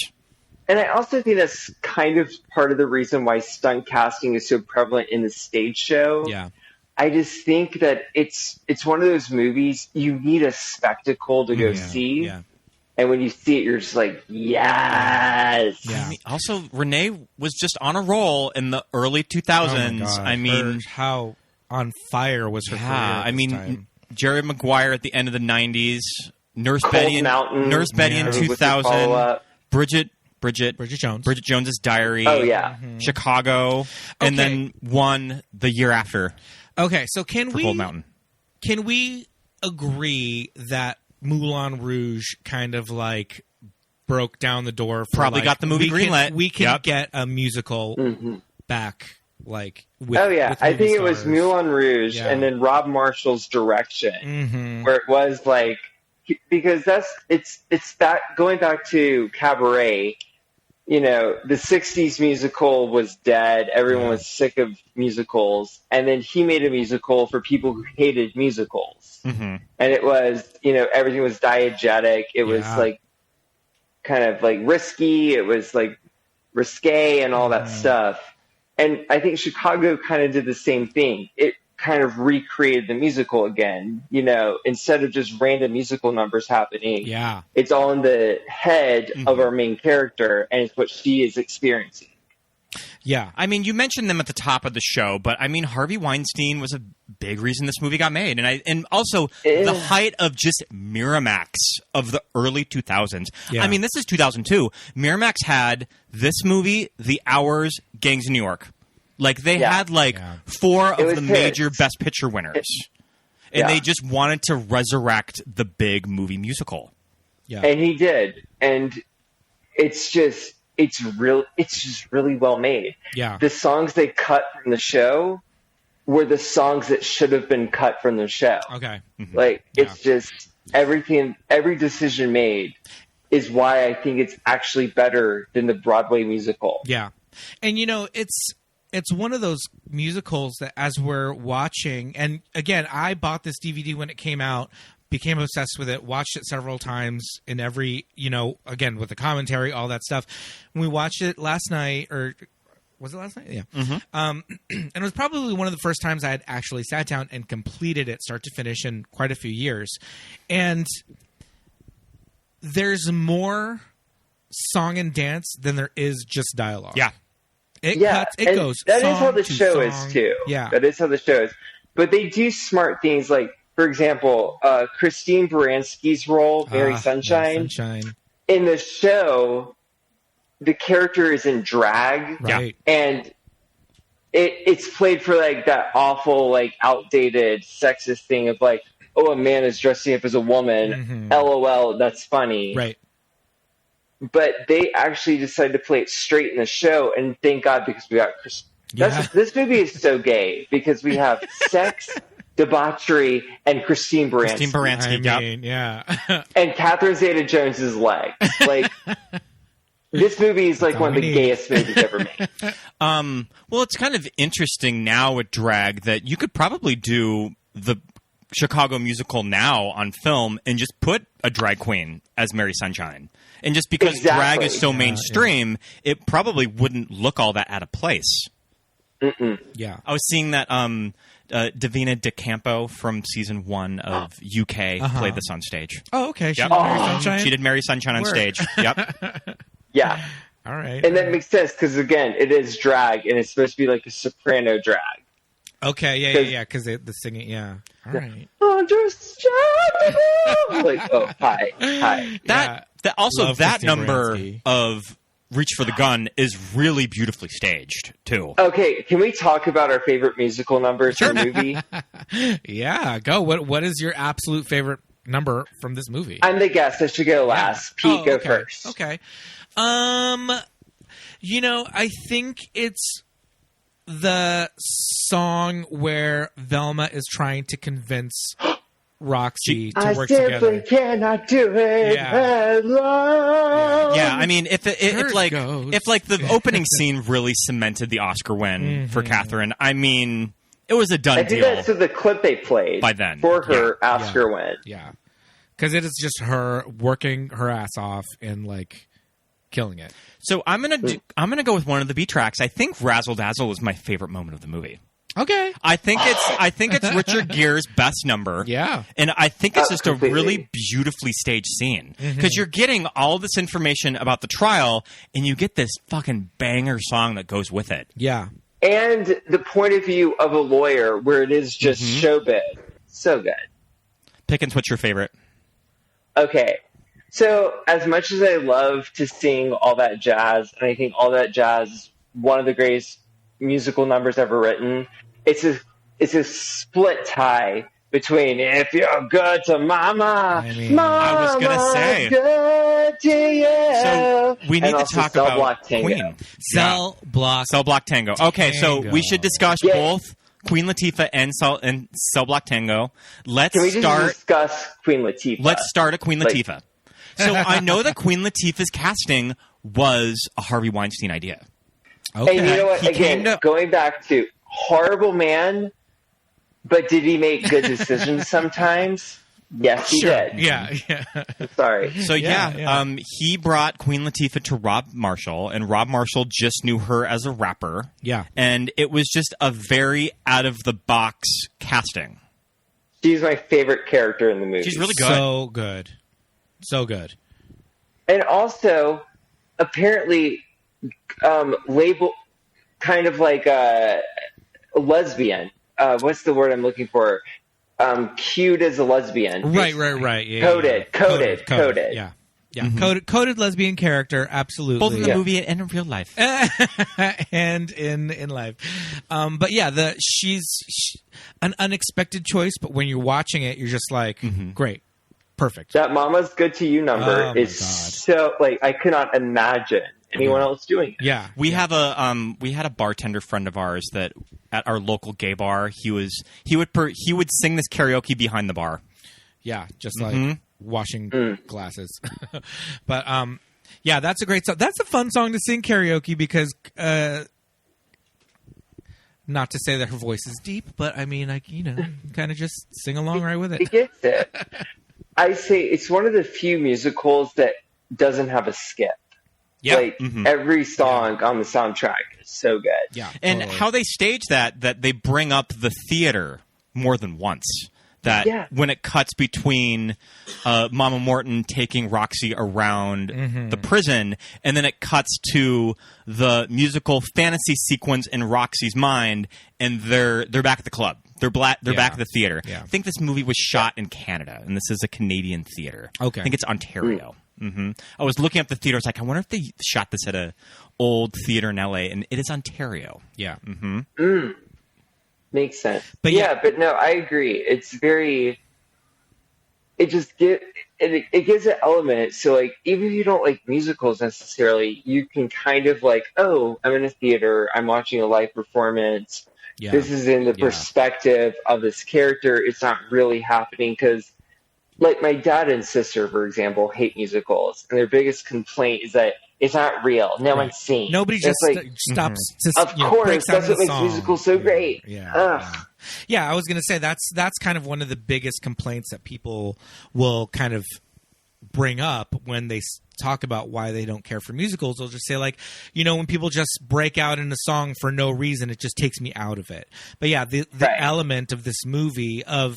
And I also think that's kind of part of the reason why stunt casting is so prevalent in the stage show. Yeah. I just think that it's one of those movies you need a spectacle to go see. Yeah. And when you see it, you're just like, yes. Yeah. I mean, also, Renee was just on a roll in the early 2000s. Oh I mean, how on fire was her career at this time. Jerry Maguire at the end of the 90s, Nurse Cold Betty Mountain. Nurse Betty in 2000, Bridget Jones. Bridget Jones's Diary. Oh, yeah. Chicago. And then one the year after. Okay, so can Cold Mountain. Can we agree that Moulin Rouge kind of like broke down the door for Probably like, got the movie greenlit. We can get a musical back, like with, with I think it stars. was Moulin Rouge and then Rob Marshall's direction, where it was like, because it's that going back to Cabaret. You know, the 60s musical was dead. Everyone was sick of musicals. And then he made a musical for people who hated musicals. And it was, you know, everything was diegetic. It was like kind of like risky. It was like risque and all that stuff. And I think Chicago kind of did the same thing. It kind of recreated the musical again, you know, instead of just random musical numbers happening. Yeah. It's all in the head of our main character, and it's what she is experiencing. Yeah. I mean, you mentioned them at the top of the show, but I mean, Harvey Weinstein was a big reason this movie got made. And also the height of just Miramax of the early 2000s. Yeah. I mean, this is 2002. Miramax had this movie, The Hours, Gangs of New York. Like, they had, like, four of the major Best Picture winners. And they just wanted to resurrect the big movie musical. Yeah. And he did. And it's just really well made. Yeah. The songs they cut from the show were the songs that should have been cut from the show. Okay. Like, it's just everything, every decision made is why I think it's actually better than the Broadway musical. Yeah. And, you know, it's one of those musicals that as we're watching, and again, I bought this DVD when it came out, became obsessed with it, watched it several times in every, you know, again, with the commentary, all that stuff. When we watched it last night, or was it last night? Yeah. And it was probably one of the first times I had actually sat down and completed it start to finish in quite a few years. And there's more song and dance than there is just dialogue. Yeah. It goes. That is how the show is too. Yeah, that is how the show is. But they do smart things, like, for example, Christine Baranski's role, Mary Sunshine. In the show, the character is in drag, right? And it's played for like that awful, like, outdated, sexist thing of like, oh, a man is dressing up as a woman. LOL, that's funny, right? But they actually decided to play it straight in the show, and thank God, because we got this movie is so gay because we have sex, debauchery, and Christine Baranski. I mean, yeah. And Catherine Zeta Jones's leg. Like, this movie is like one of the gayest movies ever made. Well, it's kind of interesting now with drag that you could probably do the Chicago musical now on film and just put a drag queen as Mary Sunshine. And just because drag is so mainstream, it probably wouldn't look all that out of place. Yeah. I was seeing that Davina DeCampo from season 1 of UK played this on stage. Oh, okay. She Yep. did Mary Sunshine? She did Mary Sunshine on stage. Yep. Yeah. All right. And that makes sense because, again, it is drag, and it's supposed to be like a soprano drag. Okay, yeah, because the singing, yeah. All right. Like, oh, hi. That number of Reach for the Gun is really beautifully staged, too. Okay, can we talk about our favorite musical numbers in the movie? Yeah, go. What is your absolute favorite number from this movie? I'm the guest. I should go last. Pete, go first. Okay. You know, I think it's the song where Velma is trying to convince Roxy to work together. I simply cannot do it alone. Yeah, I mean, if the opening scene really cemented the Oscar win for Catherine, I mean, it was a done deal. I think that's the clip they played by then for her Oscar win. Yeah, because it is just her working her ass off and like killing it. So I'm gonna go with one of the B tracks. I think Razzle Dazzle is my favorite moment of the movie. Okay, I think it's Richard Gere's best number. Yeah, and I think it's just a really beautifully staged scene because you're getting all this information about the trial, and you get this fucking banger song that goes with it. Yeah, and the point of view of a lawyer, where it is just showbiz, so good. Pickens, what's your favorite? Okay, so as much as I love to sing All That Jazz, and I think All That Jazz is one of the greatest musical numbers ever written, it's a split tie between If You're Good to Mama, I was gonna say good to you. So we need to talk about Queen. Cell Block Tango. Okay, so we should discuss both Queen Latifah and Cell Block Tango. Can we just discuss Queen Latifah? Let's start at Queen Latifah. So I know that Queen Latifah's casting was a Harvey Weinstein idea. Okay. And you know what? Again, going back to horrible man, but did he make good decisions sometimes? Yes, he did. Yeah. Sorry. So he brought Queen Latifah to Rob Marshall, and Rob Marshall just knew her as a rapper. Yeah. And it was just a very out of the box casting. She's my favorite character in the movie. She's really good. So good. And also, apparently, label kind of like a lesbian. What's the word I'm looking for? Cute as a lesbian. Right. Yeah, Coded. Yeah. Coded lesbian character, absolutely. Both in the movie and in real life. And in life. But yeah, she's an unexpected choice, but when you're watching it, you're just like, great. Perfect. That Mama's Good to You number is so, like, I could not imagine anyone else doing it. Yeah. We had a bartender friend of ours that at our local gay bar, he would sing this karaoke behind the bar. Yeah, just like washing glasses. But yeah, that's a great song. That's a fun song to sing karaoke because not to say that her voice is deep, but I mean, like, kind of just sing along right with it. He gets it. I say it's one of the few musicals that doesn't have a skip. Yeah. Like, every song on the soundtrack is so good. Yeah. And how they stage that they bring up the theater more than once. That when it cuts between Mama Morton taking Roxy around the prison, and then it cuts to the musical fantasy sequence in Roxy's mind, and they're back at the club. They're back at the theater. Yeah. I think this movie was shot in Canada, and this is a Canadian theater. Okay. I think it's Ontario. I was looking up the theater. I was like, I wonder if they shot this at a old theater in LA, and it is Ontario. Yeah. Makes sense. But but no, I agree. It's very. It just it gives an element. So, like, even if you don't like musicals necessarily, you can kind of like, oh, I'm in a theater. I'm watching a live performance. Yeah. This is in the perspective of this character. It's not really happening because, like, my dad and sister, for example, hate musicals, and their biggest complaint is that it's not real. No one's singing. Nobody just stops to. Of course, that's what makes musicals so great. Yeah, I was going to say that's kind of one of the biggest complaints that people will kind of bring up when they talk about why they don't care for musicals. They'll just say, like, when people just break out in a song for no reason, it just takes me out of it. But yeah, the element of this movie of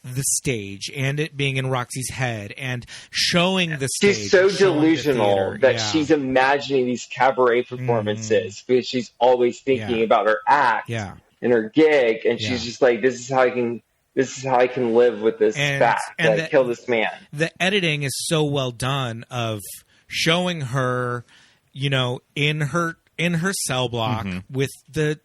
the stage and it being in Roxy's head and showing the stage. She's so delusional that she's imagining these cabaret performances because she's always thinking about her act and her gig, and she's just like, this is how I can live with this fact that I kill this man. The editing is so well done of showing her, in her cell block with the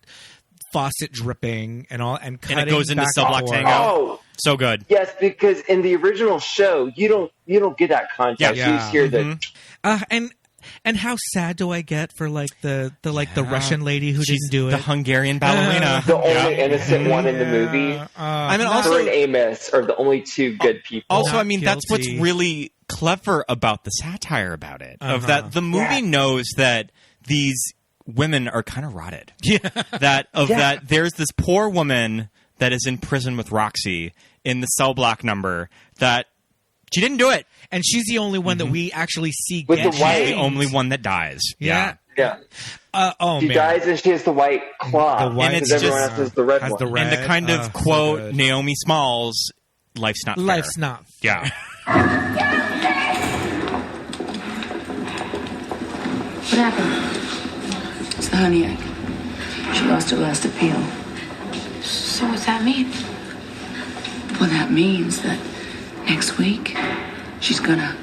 faucet dripping and all, and cutting. And it goes into back Cell Block and Tango. Oh, So good. Yes, because in the original show, you don't get that context. Yeah. You just hear the and how sad do I get for like the Russian lady who didn't do it, the Hungarian ballerina, the only innocent one in the movie. I mean, also her and Amos are the only two good people. Also, Not I mean, that's what's guilty. really clever about the satire about it. Of that, the movie knows that these women are kind of rotted. Yeah. That there's this poor woman that is in prison with Roxie in the cell block number that she didn't do it. And she's the only one that we actually see With get the white- She's the hanged. only one that dies. Yeah. Yeah. Oh, She man. dies and she has the white claw. The white- And it's because everyone just- else has the red has one. the red. And the kind of so quote good. Naomi Smalls, "Life's not fair." Life's not. Yeah. What happened? It's the honey egg. She lost her last appeal. So what's that mean? Well, that means that next week she's gonna.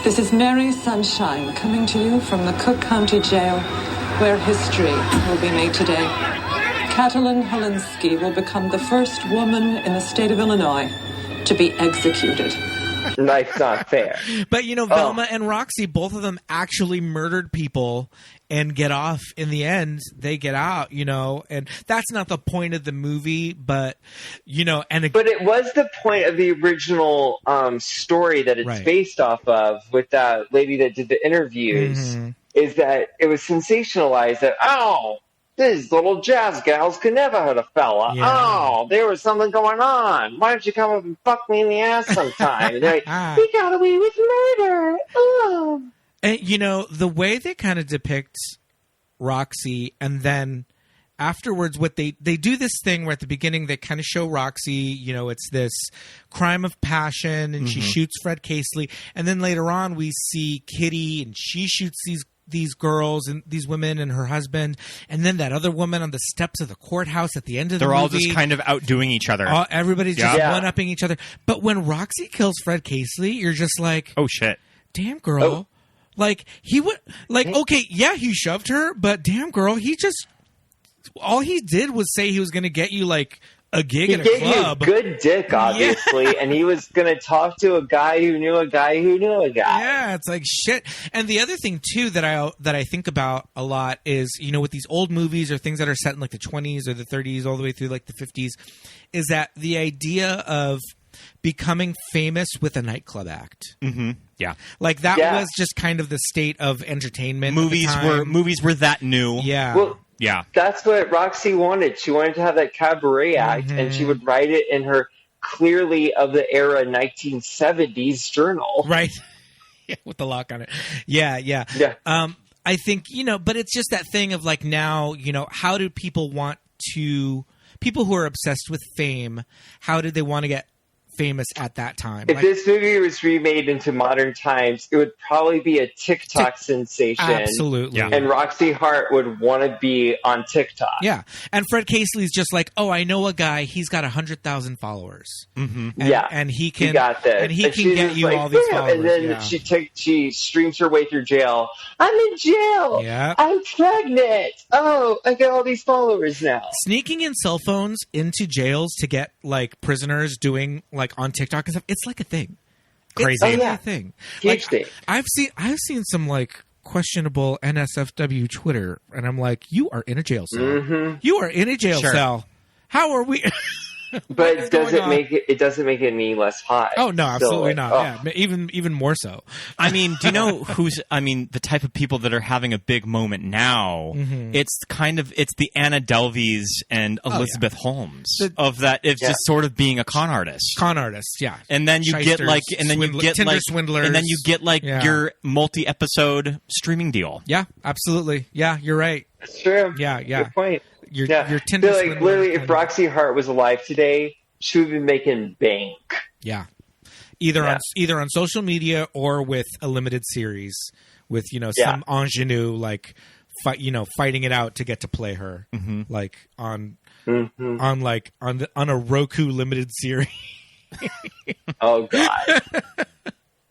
This is Mary Sunshine coming to you from the Cook County Jail, where history will be made today. Catalin Helinski will become the first woman in the state of Illinois to be executed. Life's not fair. But, Velma and Roxie, both of them actually murdered people and get off. In the end, they get out, and that's not the point of the movie, but, But it was the point of the original story that it's Right. based off of with that lady that did the interviews, is that it was sensationalized that, these little jazz gals could never hurt a fella. Yeah. Oh, there was something going on. Why don't you come up and fuck me in the ass sometime? And they're like, we got away with murder. Oh. And, the way they kind of depict Roxie, and then afterwards what they do this thing where at the beginning they kind of show Roxie, it's this crime of passion, and she shoots Fred Casely, and then later on we see Kitty, and she shoots these girls and these women and her husband, and then that other woman on the steps of the courthouse at the end of the movie. They're all just kind of outdoing each other. Everybody's just one-upping each other. But when Roxie kills Fred Casely, you're just like, oh shit, damn girl. Oh. Like he would okay, yeah, he shoved her, but damn girl, he just all he did was say he was going to get you like a gig at a club. He gave you good dick, obviously, and he was going to talk to a guy who knew a guy who knew a guy. Yeah, it's like shit. And the other thing too that I think about a lot is, with these old movies or things that are set in like the 20s or the 30s all the way through like the 50s, is that the idea of becoming famous with a nightclub act. Mm-hmm. Yeah, like that was just kind of the state of entertainment. Movies were that new. Yeah. Well, yeah, that's what Roxie wanted. She wanted to have that cabaret act, and she would write it in her clearly of the era 1970s journal. Right. Yeah, with the lock on it. Yeah. I think, but it's just that thing of like now, how do people people who are obsessed with fame, how did they want to get famous at that time? If this movie was remade into modern times, it would probably be a TikTok sensation. Absolutely. Yeah. And Roxie Hart would want to be on TikTok. Yeah. And Fred Casely's just like, I know a guy, he's got 100,000 followers. Mm-hmm. And he can, got this. And he can get you all these followers. And then she streams her way through jail. I'm in jail. Yeah. I'm pregnant. Oh, I got all these followers now. Sneaking in cell phones into jails to get like prisoners doing like on TikTok and stuff, it's like a thing. Crazy. It's a thing. Huge Like, thing. I've seen some like questionable NSFW Twitter, and I'm like, you are in a jail cell. Mm-hmm. You are in a jail cell. How are we? But it doesn't make it any less hot. Oh no, absolutely Still, not. Yeah, even more so. I mean, do you know the type of people that are having a big moment now? Mm-hmm. It's the Anna Delveys and Elizabeth Holmes of that. It's just sort of being a con artist. Yeah. And then you get Tinder swindlers, and then you get your multi-episode streaming deal. Yeah, absolutely. Yeah, you're right. That's true. Yeah. Good point. Your Your Tinder like literally, if Roxie Hart was alive today, she would be making bank. Yeah, either on social media or with a limited series with some ingenue like fighting it out to get to play her like on a Roku limited series. Oh God.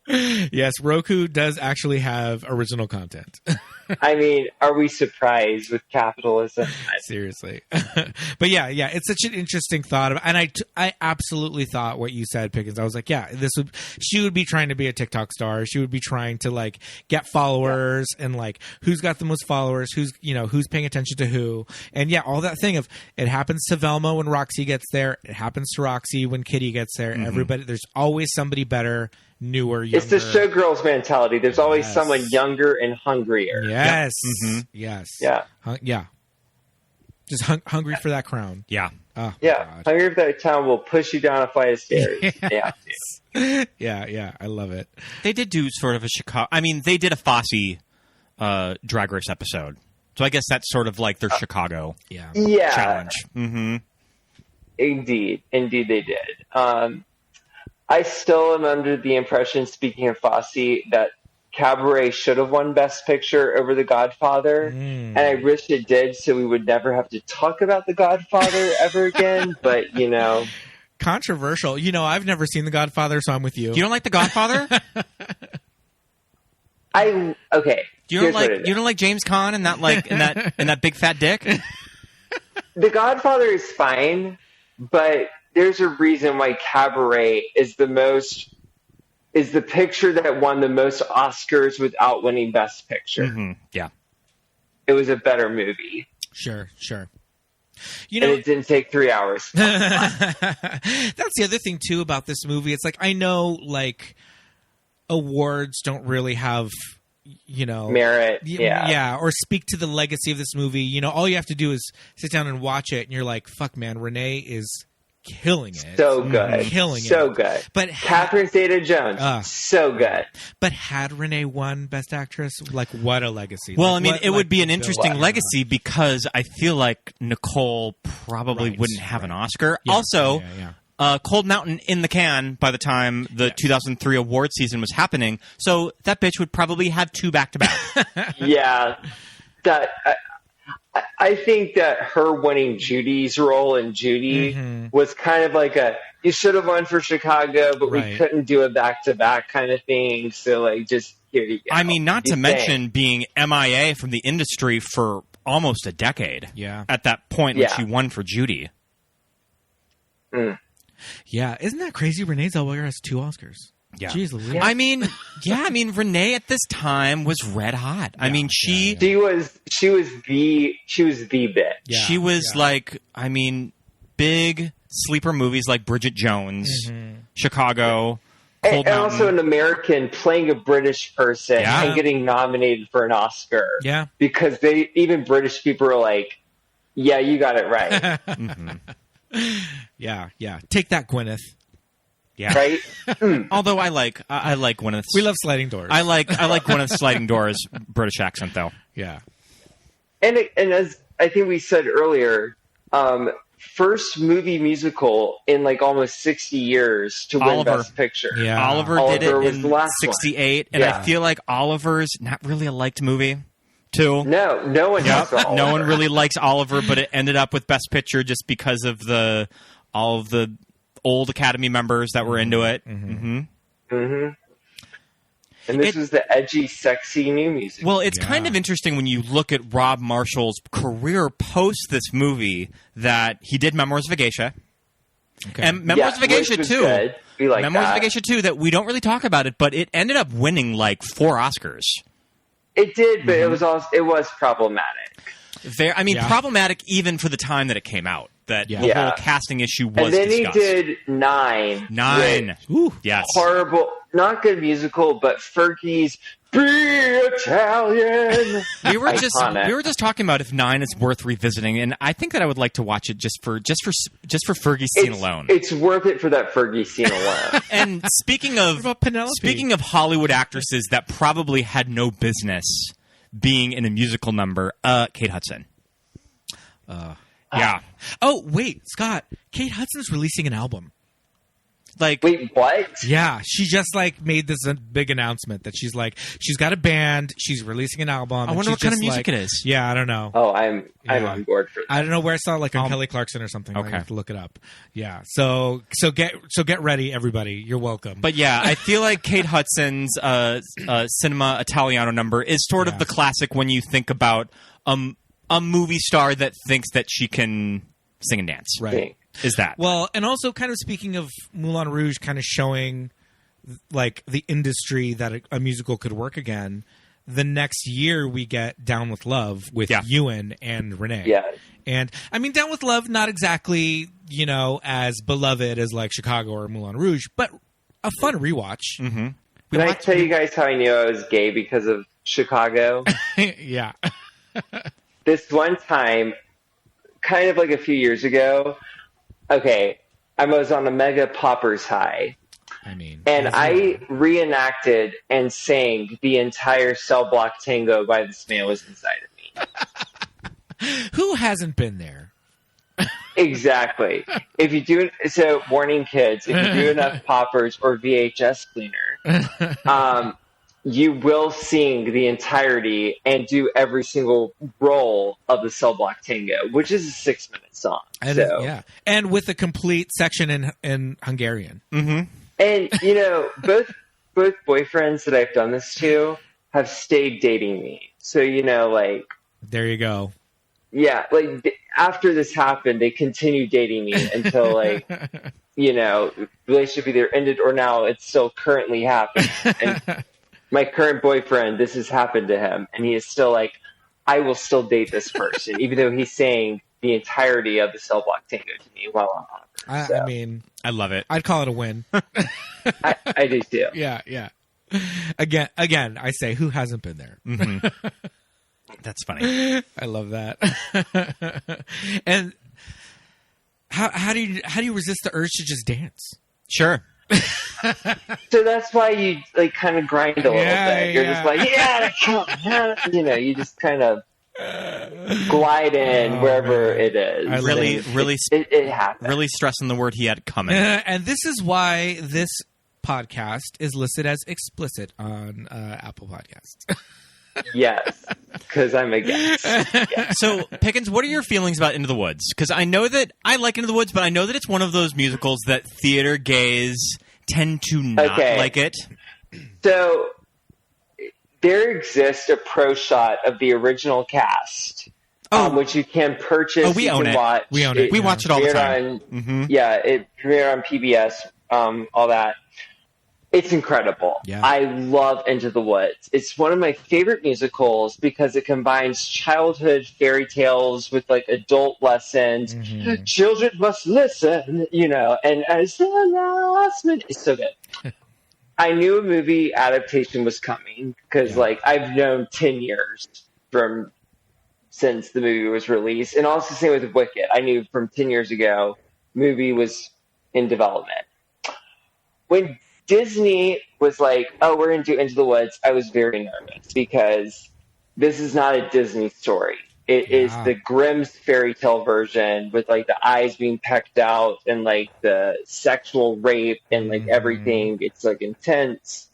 Yes, Roku does actually have original content. I mean, are we surprised with capitalism? Seriously. But yeah, it's such an interesting thought. And I absolutely thought what you said, Pickens. I was like, yeah, she would be trying to be a TikTok star. She would be trying to like get followers and like who's got the most followers, who's paying attention to who. And yeah, all that thing of it happens to Velma when Roxy gets there. It happens to Roxy when Kitty gets there. Everybody, there's always somebody better, newer, younger. It's the showgirls mentality. There's always someone younger and hungrier. Yes. Yep. Mm-hmm. Yes. Yeah. Just hungry for that crown. Yeah. Oh, yeah. God. Hungry for that town will push you down a flight of stairs. Yeah. I love it. They did do sort of a Chicago. I mean, they did a Fosse Drag Race episode. So I guess that's sort of like their Chicago challenge. Mm-hmm. Indeed they did. I still am under the impression, speaking of Fosse, that Cabaret should have won Best Picture over The Godfather, and I wish it did, so we would never have to talk about The Godfather ever again. But controversial. I've never seen The Godfather, so I'm with you. You don't like The Godfather? Okay. You don't like James Caan and that big fat dick? The Godfather is fine, but there's a reason why Cabaret is the picture that won the most Oscars without winning Best Picture. Mm-hmm. Yeah. It was a better movie. Sure. And it didn't take 3 hours. That's the other thing too about this movie. It's like, I know like awards don't really have merit. Yeah. Or speak to the legacy of this movie. All you have to do is sit down and watch it and you're like, fuck man, Renee is killing it. So good. So good. But Catherine Zeta Jones, so good. But had Renee won Best Actress, like what a legacy. Well, it would be an interesting legacy because I feel like Nicole probably wouldn't have an Oscar. Yeah, also, Cold Mountain in the can by the time the 2003 award season was happening. So that bitch would probably have 2 back-to-back. Yeah. I think that her winning Judy's role in Judy was kind of like you should have won for Chicago, but we couldn't do a back-to-back kind of thing. So, like, just here you go. I mean, not to mention being MIA from the industry for almost a decade. Yeah. At that point when she won for Judy. Yeah. Isn't that crazy? Renee Zellweger has 2 Oscars. Yeah. Jeez Louise. I mean, Renee at this time was red hot. I mean, she was the bitch. Yeah, she was like, big sleeper movies like Bridget Jones, Chicago, Cold Mountain. And also an American playing a British person and getting nominated for an Oscar. Yeah. Because even British people are like, yeah, you got it right. Yeah. Take that, Gwyneth. Yeah. Right. Although I like Gwyneth's. We love Sliding Doors. I like Gwyneth's Sliding Doors British accent though. Yeah. And as I think we said earlier, first movie musical in like almost 60 years to win Best Picture. Yeah. Oliver did it in 68, and I feel like Oliver's not really a liked movie. Too. No one likes Oliver. No one really likes Oliver, but it ended up with Best Picture just because of all of the old Academy members that were into it. And this was the edgy, sexy new music. Well, it's kind of interesting when you look at Rob Marshall's career post this movie that he did Memoirs of a Geisha. Okay. And Memoirs of a Geisha 2. Memoirs of a Geisha 2 that we don't really talk about it, but it ended up winning like 4 Oscars. It did, but it was problematic. Problematic even for the time that it came out. That the whole casting issue was discussed. And then he did 9. Ooh, yes. Horrible, not good musical, but Fergie's Be Italian. We were just talking about if 9 is worth revisiting, and I think that I would like to watch it just for Fergie's scene alone. It's worth it for that Fergie scene alone. And speaking of Hollywood actresses that probably had no business being in a musical number, Kate Hudson. Yeah. Oh, wait, Scott. Kate Hudson's releasing an album. Like, wait, what? Yeah, she just like made this big announcement that she's got a band, she's releasing an album. I wonder what kind of music it is. Yeah, I don't know. Oh, I'm on board for that. I don't know where I saw it, like on Kelly Clarkson or something. Okay. I have to look it up. Yeah, so get ready, everybody. You're welcome. But yeah, I feel like Kate Hudson's Cinema Italiano number is sort of the classic when you think about a movie star that thinks that she can sing and dance. Right. Is that. Well, and also kind of speaking of Moulin Rouge kind of showing like the industry that a musical could work again, the next year we get Down with Love with Ewan and Renee. Yeah. And I mean, Down with Love, not exactly, as beloved as like Chicago or Moulin Rouge, but a fun rewatch. Mm-hmm. Can I tell you guys how I knew I was gay because of Chicago? Yeah. This one time, kind of like a few years ago, okay, I was on a mega poppers high. And I reenacted and sang the entire Cell Block Tango by This Man Was Inside of Me. Who hasn't been there? Exactly. If you do, so warning kids, if you do enough poppers or VHS cleaner, you will sing the entirety and do every single role of the Cell Block Tango, which is a 6-minute song. And with a complete section in Hungarian. Mm-hmm. And both boyfriends that I've done this to have stayed dating me. So there you go. Yeah, like after this happened, they continued dating me until relationship either ended or now it's still currently happening. And my current boyfriend, this has happened to him, and he is still like, I will still date this person, even though he's saying the entirety of the Cell Block Tango to me while I'm on. I mean, I love it. I'd call it a win. I do too. Yeah. Again, I say, who hasn't been there? Mm-hmm. That's funny. I love that. And how do you resist the urge to just dance? Sure. So that's why you kind of grind a little bit. You're just like, you just kind of glide in wherever it is. It happens. Really stressing the word he had coming. And this is why this podcast is listed as explicit on Apple Podcasts. Yes, because I'm a guest. Yeah. So, Pickens, what are your feelings about Into the Woods? Because I know that I like Into the Woods, but I know that it's one of those musicals that theater gays tend to not like it. So, there exists a pro shot of the original cast, which you can purchase. Oh, we own it. Watch. We own it. We watch it all the time. Yeah, it premiered on PBS, all that. It's incredible. Yeah. I love Into the Woods. It's one of my favorite musicals because it combines childhood fairy tales with adult lessons. Mm-hmm. Children must listen, and as the last minute, it's so good. I knew a movie adaptation was coming because I've known 10 years since the movie was released. And also same with Wicked. I knew from 10 years ago, movie was in development. When Disney was like, oh, we're going to do Into the Woods, I was very nervous because this is not a Disney story. It is the Grimm's fairy tale version with the eyes being pecked out and the sexual rape and everything. It's intense.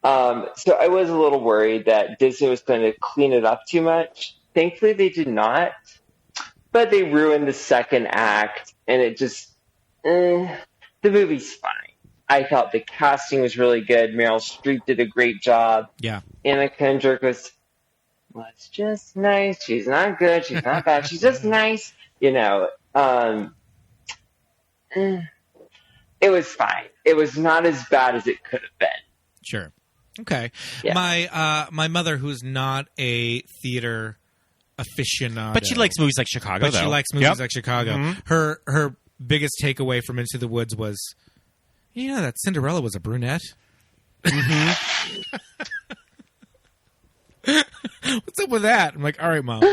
So I was a little worried that Disney was going to clean it up too much. Thankfully they did not, but they ruined the second act and it just, the movie's fine. I thought the casting was really good. Meryl Streep did a great job. Yeah. Anna Kendrick was just nice. She's not good. She's not bad. She's just nice. It was fine. It was not as bad as it could have been. Sure. Okay. Yeah. My mother, who's not a theater aficionado, but she likes movies like Chicago. She likes movies like Chicago. Mm-hmm. Her biggest takeaway from Into the Woods was, that Cinderella was a brunette. Mm-hmm. What's up with that? I'm like, all right, Mom.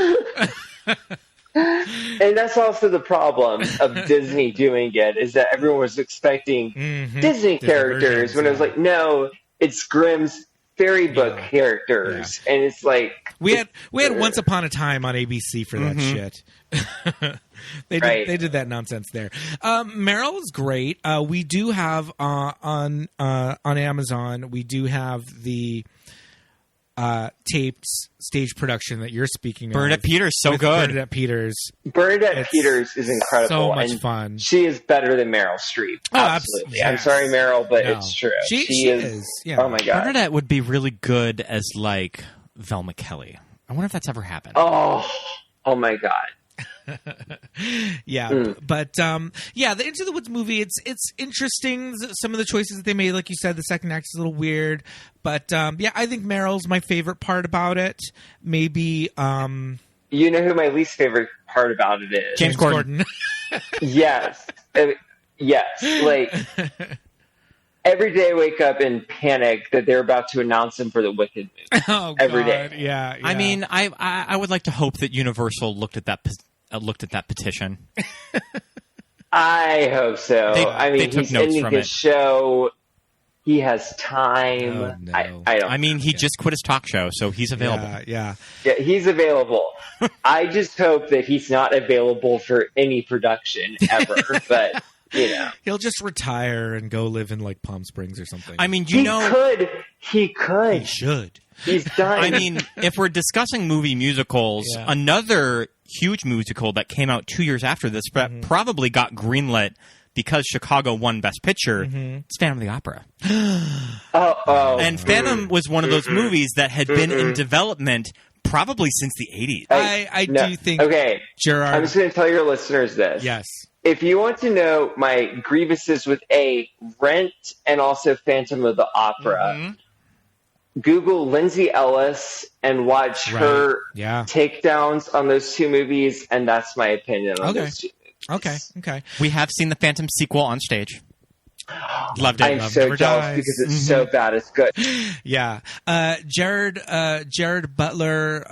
And that's also the problem of Disney doing it, is that everyone was expecting Disney characters when it was like, no, it's Grimm's fairy book characters. Yeah. And it's like... We had Once Upon a Time on ABC for that shit. They did that nonsense there. Meryl is great. We do have on Amazon. We do have the taped stage production that you're speaking of. Bernadette Peters, so good. Bernadette Peters. Bernadette Peters is incredible. So much fun. She is better than Meryl Streep. Oh, absolutely. yes. I'm sorry, Meryl, but it's true. She is. Yeah. Oh my god. Bernadette would be really good as like Velma Kelly. I wonder if that's ever happened. Oh my god. Yeah, but the Into the Woods movie, it's interesting. Some of the choices that they made, like you said, the second act is a little weird, but I think Meryl's my favorite part about it. Maybe you know who my least favorite part about it is? James Corden. Yes, yes. Like every day I wake up in panic that they're about to announce him for the Wicked movie. Oh, every God. day. Yeah. I mean, I would like to hope that Universal looked at that petition. I hope so. They took he's notes ending from his it. show. He has time. Oh, no. I don't. I mean, he just quit his talk show, so he's available. Yeah. Yeah, he's available. I just hope that he's not available for any production ever. But you know, he'll just retire and go live in like Palm Springs or something. I mean, he could. He should. He's done. I mean, if we're discussing movie musicals, another huge musical that came out 2 years after this, but probably got greenlit because Chicago won Best Picture, it's Phantom of the Opera. And Phantom was one of those movies that had been in development probably since the 80s. I do think... Okay, Gerard... I'm just going to tell your listeners this. Yes. If you want to know my grievances with Rent and also Phantom of the Opera... Google Lindsay Ellis and watch her takedowns on those two movies, and that's my opinion on those two movies. Okay. We have seen the Phantom sequel on stage. Loved it. I'm so jealous because it's so bad. It's good. Yeah. Jared Butler.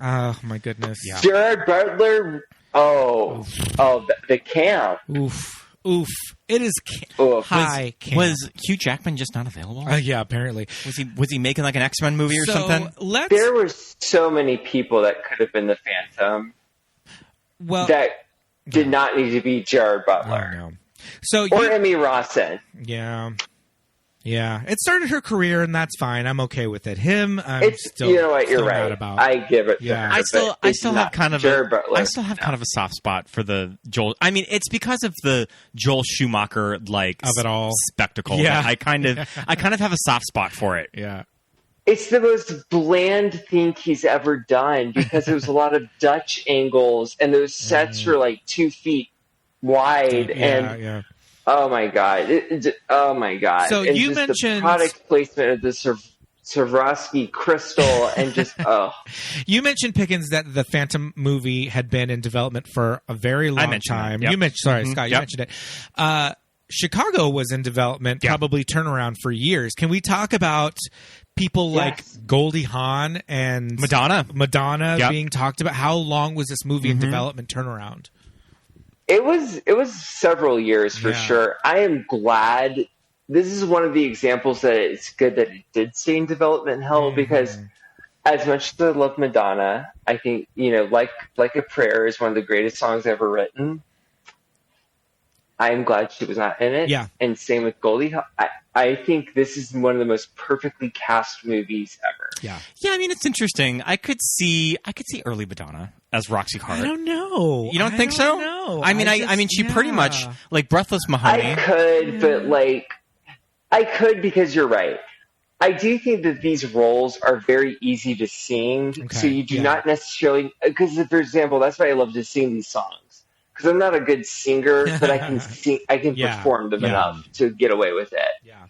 Oh, my goodness. Yeah. Jared Butler. The camp. Oof. It is high camp. Was Hugh Jackman just not available? Yeah, apparently. Was he making like an X-Men movie or something? There were so many people that could have been the Phantom. Well, that did not need to be Jared Butler. Oh, no. Or Emmy Rossum. Yeah. It started her career, and that's fine. I'm okay with it. Him, still, you know what? You're still right. mad about. I give it. Yeah. To her, I still have kind of a soft spot for the Joel. I mean, it's because of the Joel Schumacher of it all spectacle. Yeah. I kind of have a soft spot for it. Yeah. It's the most bland thing he's ever done because there was a lot of Dutch angles, and those sets were like 2 feet wide, and oh my god! Oh my god! So and you just mentioned the product placement of the Swarovski crystal, and just You mentioned, Pickens, that the Phantom movie had been in development for a very long time. You mentioned, Scott, you mentioned it. Chicago was in development, probably turnaround for years. Can we talk about people like Goldie Hawn and Madonna being talked about? How long was this movie in development turnaround? It was several years for sure. I am glad. This is one of the examples that it's good that it did stay in development hell because as much as I love Madonna, I think, Like a Prayer is one of the greatest songs ever written. I am glad she was not in it. Yeah. And same with Goldie. I think this is one of the most perfectly cast movies ever. Yeah. Yeah, I mean, it's interesting. I could see early Madonna as Roxy Hart. I don't know. You don't think so? No. I mean, she pretty much like Breathless Mahoney. I could, but I could because you're right. I do think that these roles are very easy to sing, so you do not necessarily. Because, for example, that's why I love to sing these songs. Because I'm not a good singer, but I can sing. I can perform them enough to get away with it. Yeah.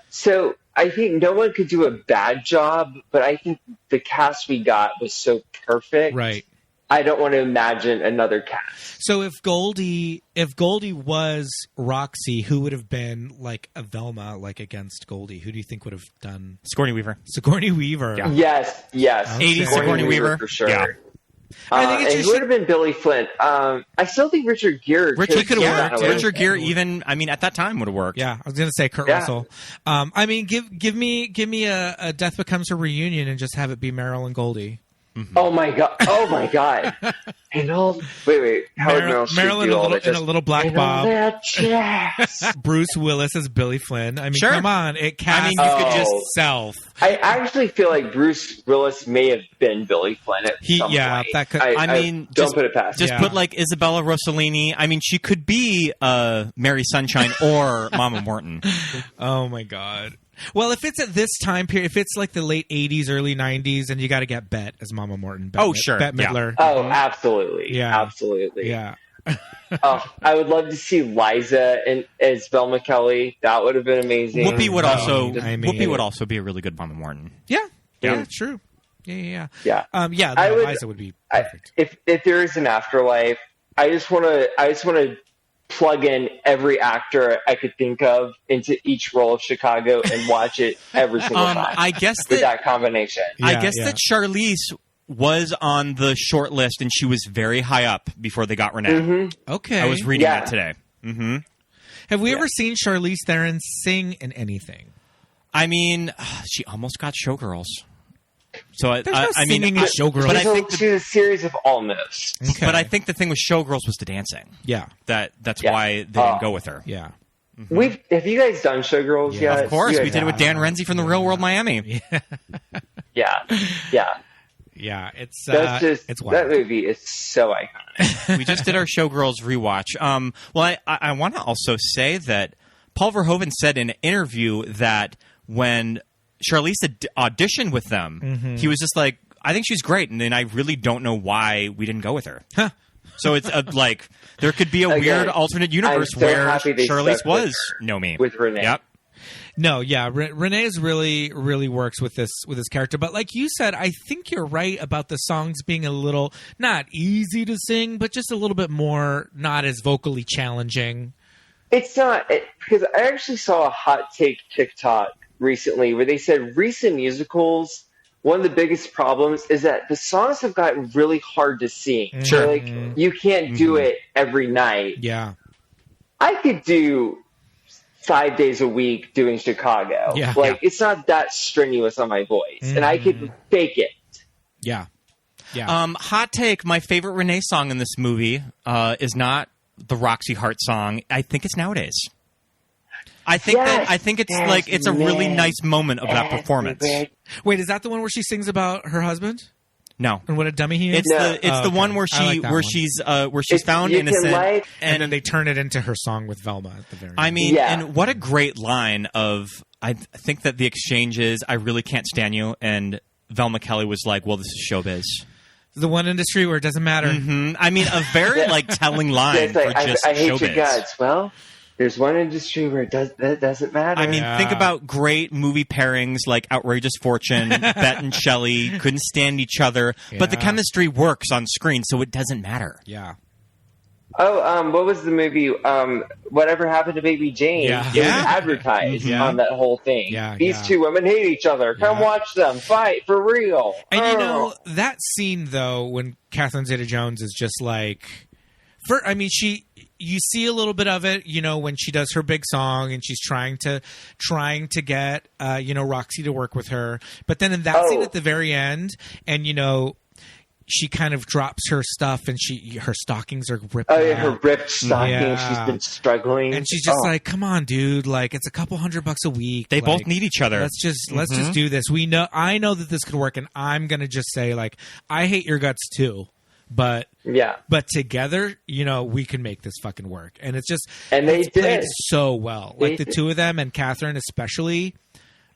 So I think no one could do a bad job, but I think the cast we got was so perfect. Right. I don't want to imagine another cast. So if Goldie was Roxy, who would have been like a Velma, like against Goldie? Who do you think would have done Sigourney Weaver? Sigourney Weaver. Yeah. Yes. 80s Sigourney Weaver for sure. Yeah. I think and it would have been Billy Flynn. I still think Richard Gere. Richard Gere, even at that time would have worked. Yeah, I was going to say Kurt Russell. I mean, give me a Death Becomes a Reunion and just have it be Meryl and Goldie. Mm-hmm. Oh my god! And all wait, Howard Marilyn in a little black bob. Yes. Bruce Willis as Billy Flynn. I mean, Sure. come on, it casts you could just self. I actually feel like Bruce Willis may have been Billy Flynn at some point. That could. Don't put it past. Just put like Isabella Rossellini. I mean, she could be Mary Sunshine or Mama Morton. Oh my god. Well, if it's at this time period, if it's like the late 80s, early 90s, then you got to get Bette as Mama Morton. Sure. Bette Midler. Oh, absolutely. Yeah. Absolutely. Yeah. I would love to see Liza as Velma Kelly. That would have been amazing. Whoopi would also be a really good Mama Morton. Yeah, true. Yeah. Liza would be perfect. If there is an afterlife, I just want to plug in every actor I could think of into each role of Chicago and watch it every single time. I guess with that combination. I guess that Charlize was on the short list and she was very high up before they got Renee. Mm-hmm. Okay. I was reading that today. Mm-hmm. Have we ever seen Charlize Theron sing in anything? I mean, she almost got Showgirls. So There's no singing in Showgirls. But I think she's a series of almost. Okay. But I think the thing with Showgirls was the dancing. Yeah. That's why they didn't go with her. Yeah. Mm-hmm. Have you guys done Showgirls yet? Of course, we did it with Dan Renzi from the Real World Miami. Yeah. Yeah, it's wild. That movie is so iconic. We just did our Showgirls rewatch. Well, I want to also say that Paul Verhoeven said in an interview that when Charlize auditioned with them, he was just like, I think she's great, and then I really don't know why we didn't go with her. Huh. So it's like there could be a weird alternate universe where Charlize was Nomi. With Renee. Yep. No, yeah, Renee's really works with this character. But like you said, I think you're right about the songs being a little not easy to sing, but just a little bit more not as vocally challenging. It's not because I actually saw a hot take TikTok recently where they said recent musicals, one of the biggest problems is that the songs have gotten really hard to sing. Sure. Like you can't do it every night. Yeah. I could do 5 days a week doing Chicago. Yeah. It's not that strenuous on my voice. And I could fake it. Yeah. Hot take, my favorite Renee song in this movie is not the Roxy Hart song. I think it's Nowadays. I think it's a really nice moment of that performance. Wait, is that the one where she sings about her husband? No. And what a dummy he is? It's the one where she's found innocent and then they turn it into her song with Velma at the very end. I mean, and what a great line of I think that the exchange is I really can't stand you, and Velma Kelly was like, well, this is showbiz. The one industry where it doesn't matter. Mm-hmm. I mean, a very telling line for just I hate showbiz. your guts. Well, there's one industry where that doesn't matter. I mean, think about great movie pairings like Outrageous Fortune, Bette and Shelley couldn't stand each other, but the chemistry works on screen, so it doesn't matter. Yeah. Oh, what was the movie? Whatever Happened to Baby Jane? Yeah. It was advertised on that whole thing. Yeah, These two women hate each other. Come watch them fight for real. And you know, that scene, though, when Catherine Zeta Jones is just like... you see a little bit of it, when she does her big song and she's trying to get, Roxy to work with her. But then in that scene at the very end, and, she kind of drops her stuff and her stockings are ripped out. Her ripped stockings. She's been struggling. And she's just like, come on, dude. Like, it's a couple $100 a week. They both need each other. Let's just do this. I know that this could work. And I'm going to just say, like, I hate your guts too. But together, we can make this fucking work. And it's just they played did so well. Like the two of them and Catherine especially,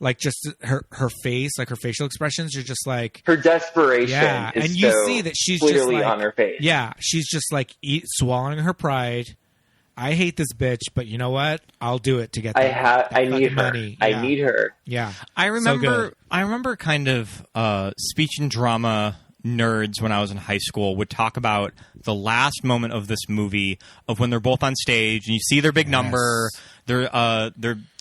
like just her face, like her facial expressions are just like her desperation. Yeah, is and you so see that she's clearly just like, on her face. Yeah, she's just like swallowing her pride. I hate this bitch, but you know what? I'll do it to get. I need her. Money. I need her. Yeah, I remember kind of speech and drama nerds when I was in high school would talk about the last moment of this movie of when they're both on stage and you see their big number. They're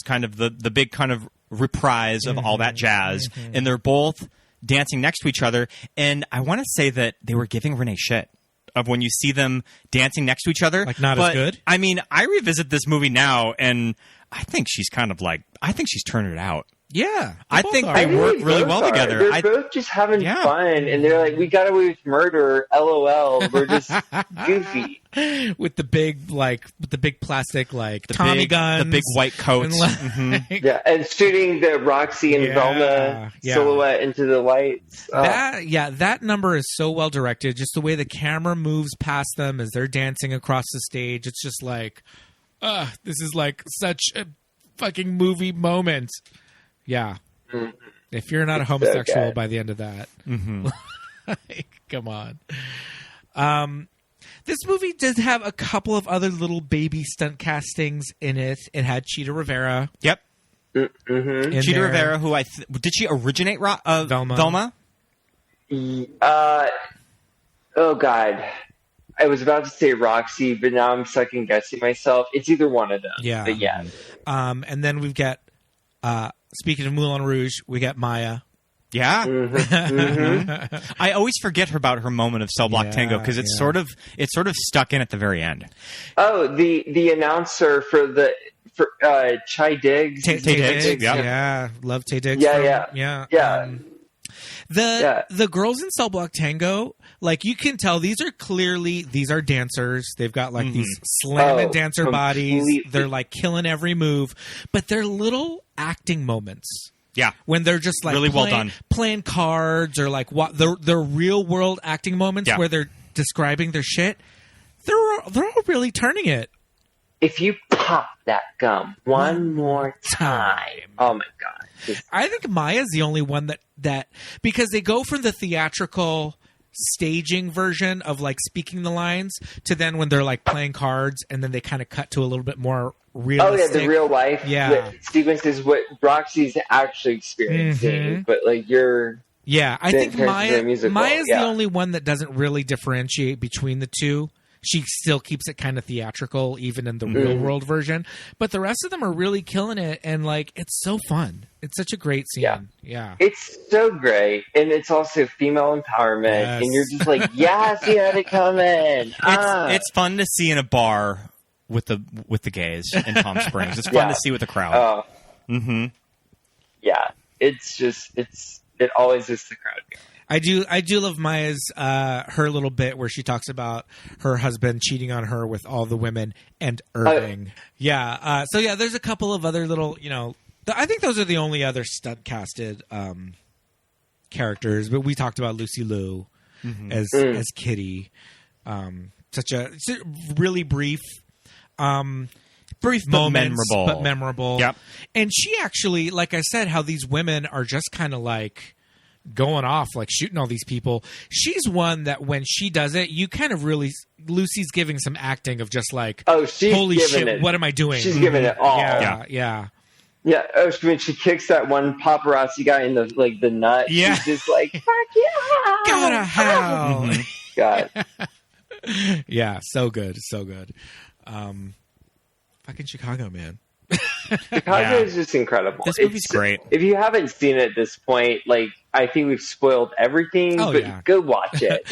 kind of the big kind of reprise of all that jazz, and they're both dancing next to each other. And I want to say that they were giving Renee shit of when you see them dancing next to each other, like not as good. I mean, I revisit this movie now, and I think she's kind of like, I think she's turned it out. Yeah, I think they work really well together. They're both just having fun, and they're like, "We got away with murder, LOL." We're just goofy with the big plastic Tommy guns, the big white coats, and shooting the Roxie and Velma silhouette into the lights. That number is so well directed. Just the way the camera moves past them as they're dancing across the stage, it's just like, this is like such a fucking movie moment. Yeah. Mm-hmm. If you're not a homosexual by the end of that, come on. This movie did have a couple of other little baby stunt castings in it. It had Cheetah Rivera. Yep. Mm-hmm. Cheetah Rivera, who did she originate Velma? Oh, God. I was about to say Roxy, but now I'm second guessing myself. It's either one of them. Yeah. But yeah. And then we've got, speaking of Moulin Rouge, we got Maya. Yeah. I always forget about her moment of Cell Block Tango because it's sort of stuck in at the very end. Oh, the announcer for Chai Diggs. Tay Diggs. Yeah. Love Tay Diggs. Yeah. The girls in Cell Block Tango, like, you can tell these are dancers. They've got like these slamming dancer bodies. They're like killing every move, but they're little acting moments. Yeah, when they're just like really well done playing cards or like what the real world acting moments where they're describing their shit. They're all really turning it. If you pop that gum one more time, oh my God! I think Maya's the only one that because they go from the theatrical staging version of like speaking the lines to then when they're like playing cards and then they kind of cut to a little bit more realistic. Oh yeah, the real life sequences what Roxy's actually experiencing, but like you're. Yeah, I think Maya's the only one that doesn't really differentiate between the two. She still keeps it kind of theatrical, even in the real world version. But the rest of them are really killing it, and like it's so fun. It's such a great scene. Yeah. It's so great, and it's also female empowerment, and you're just like, yes, you had it coming. It's fun to see in a bar with the gays in Palm Springs. It's fun to see with the crowd. Yeah, it always is the crowd going. I do love Maya's her little bit where she talks about her husband cheating on her with all the women and Irving. So there's a couple of other little, I think those are the only other stunt casted characters. But we talked about Lucy Liu as Kitty. Such a really brief moments, but memorable. Yep. And she actually, like I said, how these women are just kind of like going off, like shooting all these people. She's one that when she does it, you kind of really, Lucy's giving some acting of just like, holy shit, what am I doing? She's giving it all. Yeah. Oh, when she kicks that one paparazzi guy in the nut, she's just like, fuck yeah, go to hell. God. Yeah, so good. Fucking Chicago, man. Chicago is just incredible. This movie's great. If you haven't seen it at this point, like, I think we've spoiled everything, go watch it.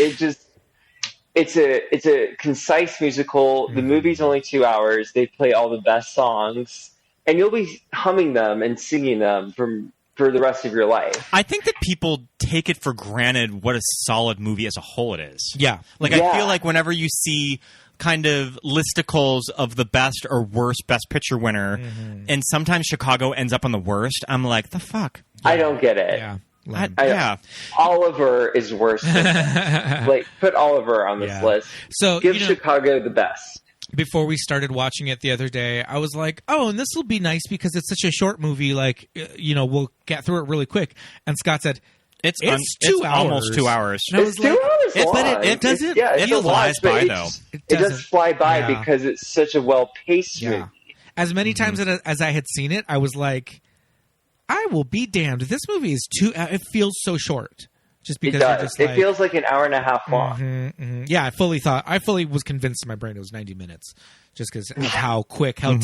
It's a concise musical. The movie's only 2 hours. They play all the best songs, and you'll be humming them and singing them for the rest of your life. I think that people take it for granted what a solid movie as a whole it is. Yeah. I feel like whenever you see kind of listicles of the best or worst Best Picture winner, and sometimes Chicago ends up on the worst, I'm like, the fuck? I don't get it. Yeah. Oliver is worse than that. Like, put Oliver on this list. So give Chicago the best. Before we started watching it the other day, I was like, oh, and this will be nice because it's such a short movie, like, we'll get through it really quick. And Scott said, It's 2 hours. Almost 2 hours. It's 2 hours long. But it doesn't. It flies by, though. It does fly by because it's such a well-paced movie. As many times as I had seen it, I was like, I will be damned. This movie is it feels so short. Just because it feels like an hour and a half long. Yeah, I fully was convinced in my brain it was 90 minutes. Just because of how quick, how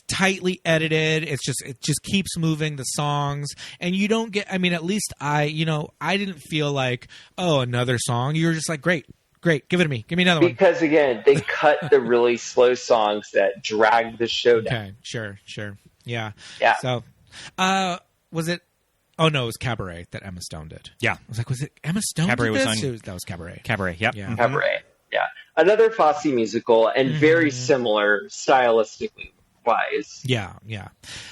tightly edited. It just keeps moving the songs, and you don't get. I mean, at least I didn't feel like, oh, another song. You were just like, great, give it to me, give me another one. Because again, they cut the really slow songs that drag the show down. Okay, sure, yeah. Yeah. So, Was it? Oh no, it was Cabaret that Emma Stone did. Yeah, I was like, was it Emma Stone? Cabaret did was this? That was Cabaret. Cabaret. Yep. Yeah. Cabaret. Yeah, another Fosse musical, and very similar stylistically wise. Yeah.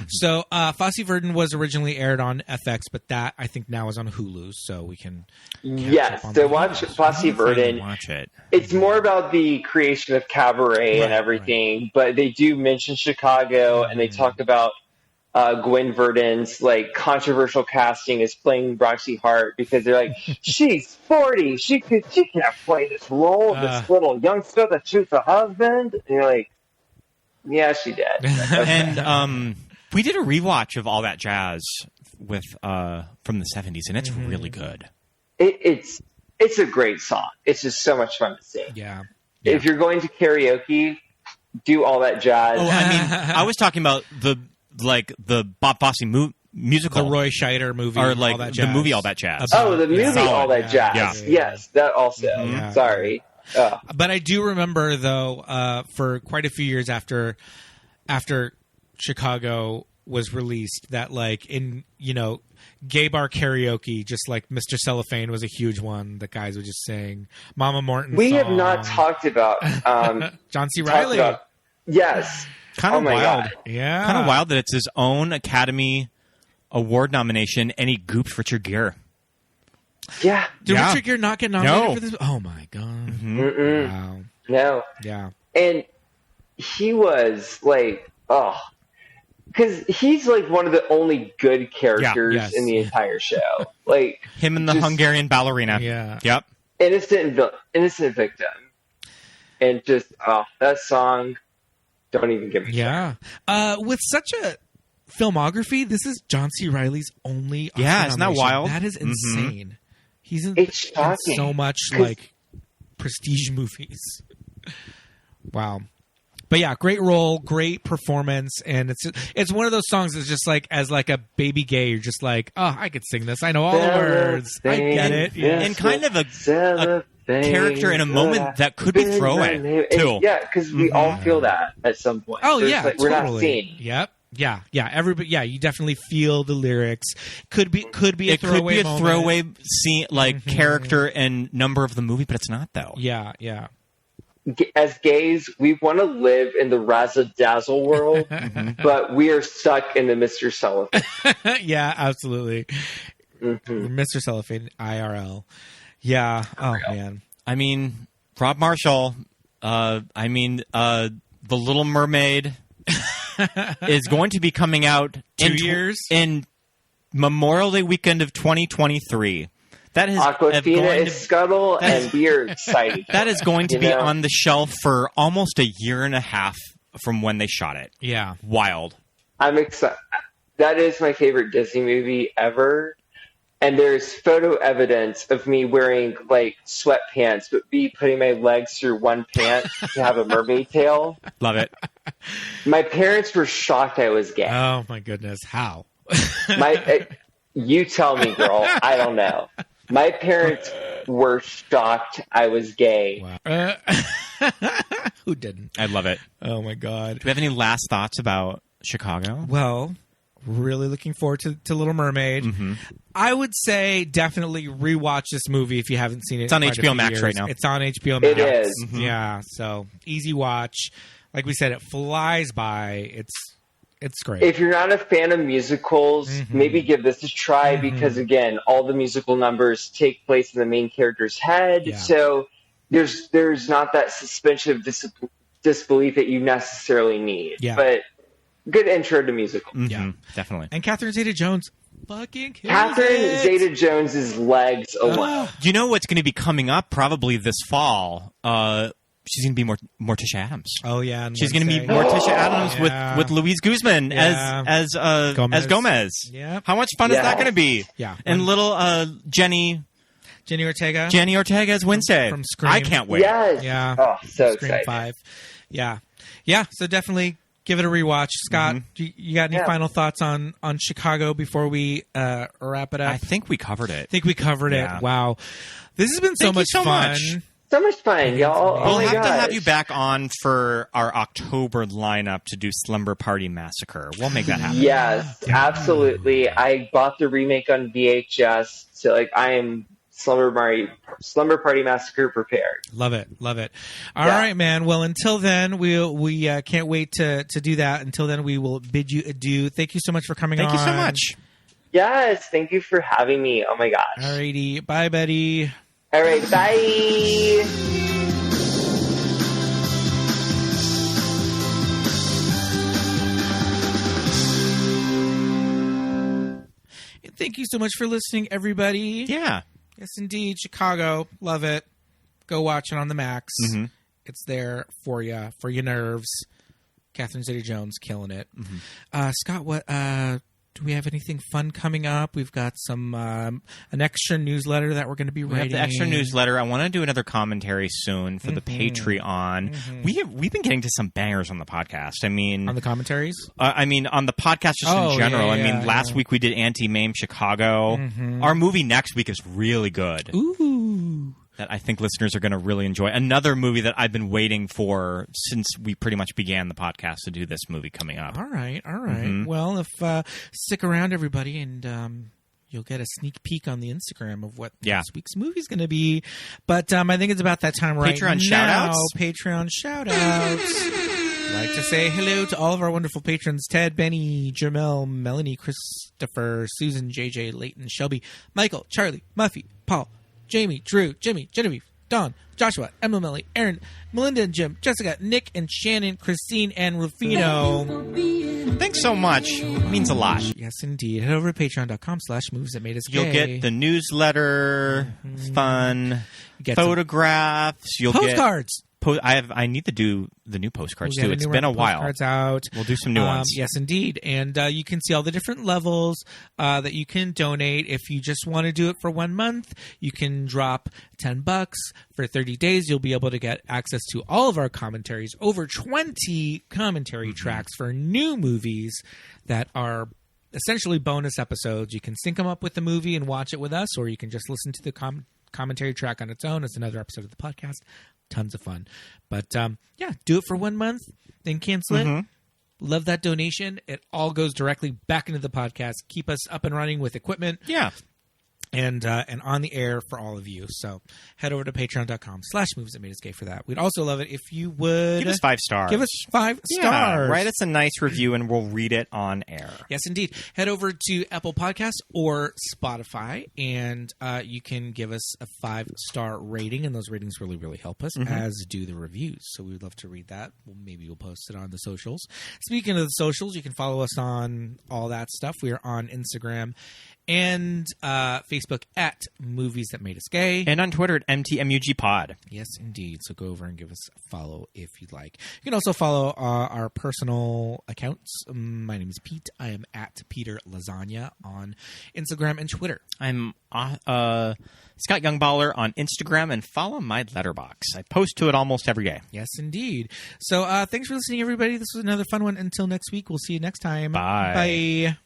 So Fosse Verdon was originally aired on FX, but that I think now is on Hulu, so we can. Yes, so watch Fosse Verdon. Watch it. It's more about the creation of Cabaret and everything, but they do mention Chicago, and they talk about Gwen Verdon's like controversial casting as playing Roxie Hart, because they're like, she's 40, she can't play this role, this little youngster that shoots a husband. And you're like, yeah, she did. And we did a rewatch of All That Jazz with from the 70s, and it's really good. It's a great song. It's just so much fun to sing. Yeah. If you're going to karaoke, do All That Jazz. Oh, I mean, I was talking about the Bob Fosse musical, the Roy Scheider movie, or like All That the Jazz. movie All That Jazz. Oh, the movie All That Jazz. Yeah. Yes, that also. Sorry. But I do remember, though, for quite a few years after Chicago was released, that like in gay bar karaoke, just like Mr. Cellophane was a huge one. The guys would just sing Mama Morton. We have not talked about John C. Reilly. Yes. Kind of wild. God. Yeah. Kind of wild that it's his own Academy Award nomination, and he gooped Richard Gere. Yeah. Did Richard Gere not get nominated for this? Oh, my God. Wow. No. Yeah. And he was like, because he's like one of the only good characters in the entire show. Like him and the Hungarian ballerina. Yeah. Yep. Innocent victim. And just, that song, don't even get me started. With such a filmography, this is John C. Reilly's only Oscar isn't that nomination. wild? That is insane. He's in shocking. so much like prestige movies. Wow. But yeah, great role, great performance, and it's one of those songs that's just like, as like a baby gay, you're just like, oh, I could sing this. I know all the words. I get it. Yeah. And kind of a character in a moment that could be throwaway too. Yeah, because we all feel that at some point. Oh, There's yeah, like, totally. We're not seeing. Yep. Yeah. Everybody. Yeah, you definitely feel the lyrics. Could be a throwaway moment. Throwaway scene, like character and number of the movie, but it's not though. Yeah. As gays, we want to live in the razzle-dazzle world, but we are stuck in the Mr. Cellophane. Yeah, absolutely. Mr. Cellophane, IRL. Yeah. Oh, man. I mean, Rob Marshall. The Little Mermaid is going to be coming out 2 years in Memorial Day weekend of 2023. That is Aquafina is Scuttle, and we are excited. That is going to be on the shelf for almost a year and a half from when they shot it. Yeah. Wild. I'm excited. That is my favorite Disney movie ever. And there's photo evidence of me wearing like sweatpants, but me putting my legs through one pant to have a mermaid tail. Love it. My parents were shocked I was gay. Oh my goodness. How? You tell me, girl. I don't know. My parents were shocked I was gay. Wow. Who didn't? I love it. Oh, my God. Do we have any last thoughts about Chicago? Well, really looking forward to Little Mermaid. I would say definitely rewatch this movie if you haven't seen it. It's on HBO Max right now. It's on HBO Max. It is. Yeah, so easy watch. Like we said, it flies by. It's great. If you're not a fan of musicals, maybe give this a try because, again, all the musical numbers take place in the main character's head. Yeah. So there's not that suspension of disbelief that you necessarily need. Yeah. But good intro to musical. Yeah, definitely. And Catherine Zeta Jones fucking kills Catherine Zeta Jones's legs alone. You know what's going to be coming up probably this fall? She's going to be Morticia Adams. Oh yeah, she's going to be Morticia Adams with Louise Guzman as Gomez. Yeah, how much fun is that going to be? Yeah, and little Jenny Ortega as Wednesday from Scream. I can't wait. Yes. Yeah. Oh, so Scream excited. 5. Yeah. So definitely give it a rewatch. Scott, you got any final thoughts on Chicago before we wrap it up? I think we covered it. Wow. This has been so much fun. So much fun, y'all. We'll my have gosh. to have you back on for our October lineup to do Slumber Party Massacre. We'll make that happen. Yes, absolutely. I bought the remake on VHS, so I am Slumber Party Massacre prepared. Love it. All right, man. Well, until then, we can't wait to do that. Until then, we will bid you adieu. Thank you so much for coming on. Thank you so much. Yes, thank you for having me. Oh my gosh. All righty. Bye, Betty. All right, bye. Thank you so much for listening, everybody. Yeah. Yes, indeed. Chicago. Love it. Go watch it on the Max. Mm-hmm. It's there for you, for your nerves. Catherine Zeta Jones killing it. Mm-hmm. Scott, what do we have anything fun coming up? We've got some an extra newsletter that we're going to be writing. We have the extra newsletter. I want to do another commentary soon for the Patreon. We've been getting to some bangers on the podcast. I mean, on the commentaries. I mean, on the podcast just in general. Last week we did Anti-Mame Chicago. Our movie next week is really good. Ooh. That I think listeners are going to really enjoy. Another movie that I've been waiting for since we pretty much began the podcast to do this movie coming up. All right. Well, if stick around, everybody, and you'll get a sneak peek on the Instagram of what this week's movie is going to be. But I think it's about that time right now. Patreon shout-outs. I'd like to say hello to all of our wonderful patrons: Ted, Benny, Jamel, Melanie, Christopher, Susan, JJ, Leighton, Shelby, Michael, Charlie, Muffy, Paul, Jamie, Drew, Jimmy, Genevieve, Dawn, Joshua, Emma, Melly, Aaron, Melinda and Jim, Jessica, Nick and Shannon, Christine and Rufino. Thanks so much. It means a lot. Yes, indeed. Head over to patreon.com/movies that made us gay. You'll get the newsletter, fun, photographs. You'll postcards. I need to do the new postcards too. It's been a while. Postcards out. We'll do some new ones. Yes, indeed. And you can see all the different levels that you can donate. If you just want to do it for 1 month, you can drop $10 for 30 days. You'll be able to get access to all of our commentaries, over 20 commentary tracks for new movies that are essentially bonus episodes. You can sync them up with the movie and watch it with us, or you can just listen to the commentary track on its own. It's another episode of the podcast. Tons of fun. But do it for 1 month, then cancel it. Love that donation. It all goes directly back into the podcast. Keep us up and running with equipment. Yeah. And on the air for all of you. So head over to patreon.com/movies that made us gay for that. We'd also love it if you would give us 5 stars. Give us 5 stars. Write us a nice review and we'll read it on air. Yes, indeed. Head over to Apple Podcasts or Spotify, and you can give us a 5-star rating, and those ratings really, really help us, as do the reviews. So we would love to read that. Maybe we'll post it on the socials. Speaking of the socials, you can follow us on all that stuff. We are on Instagram and Facebook at Movies That Made Us Gay. And on Twitter at MTMUGPod. Yes, indeed. So go over and give us a follow if you'd like. You can also follow our personal accounts. My name is Pete. I am at Peter Lasagna on Instagram and Twitter. I'm Scott Youngballer on Instagram, and follow my letterbox. I post to it almost every day. Yes, indeed. So thanks for listening, everybody. This was another fun one. Until next week, we'll see you next time. Bye. Bye.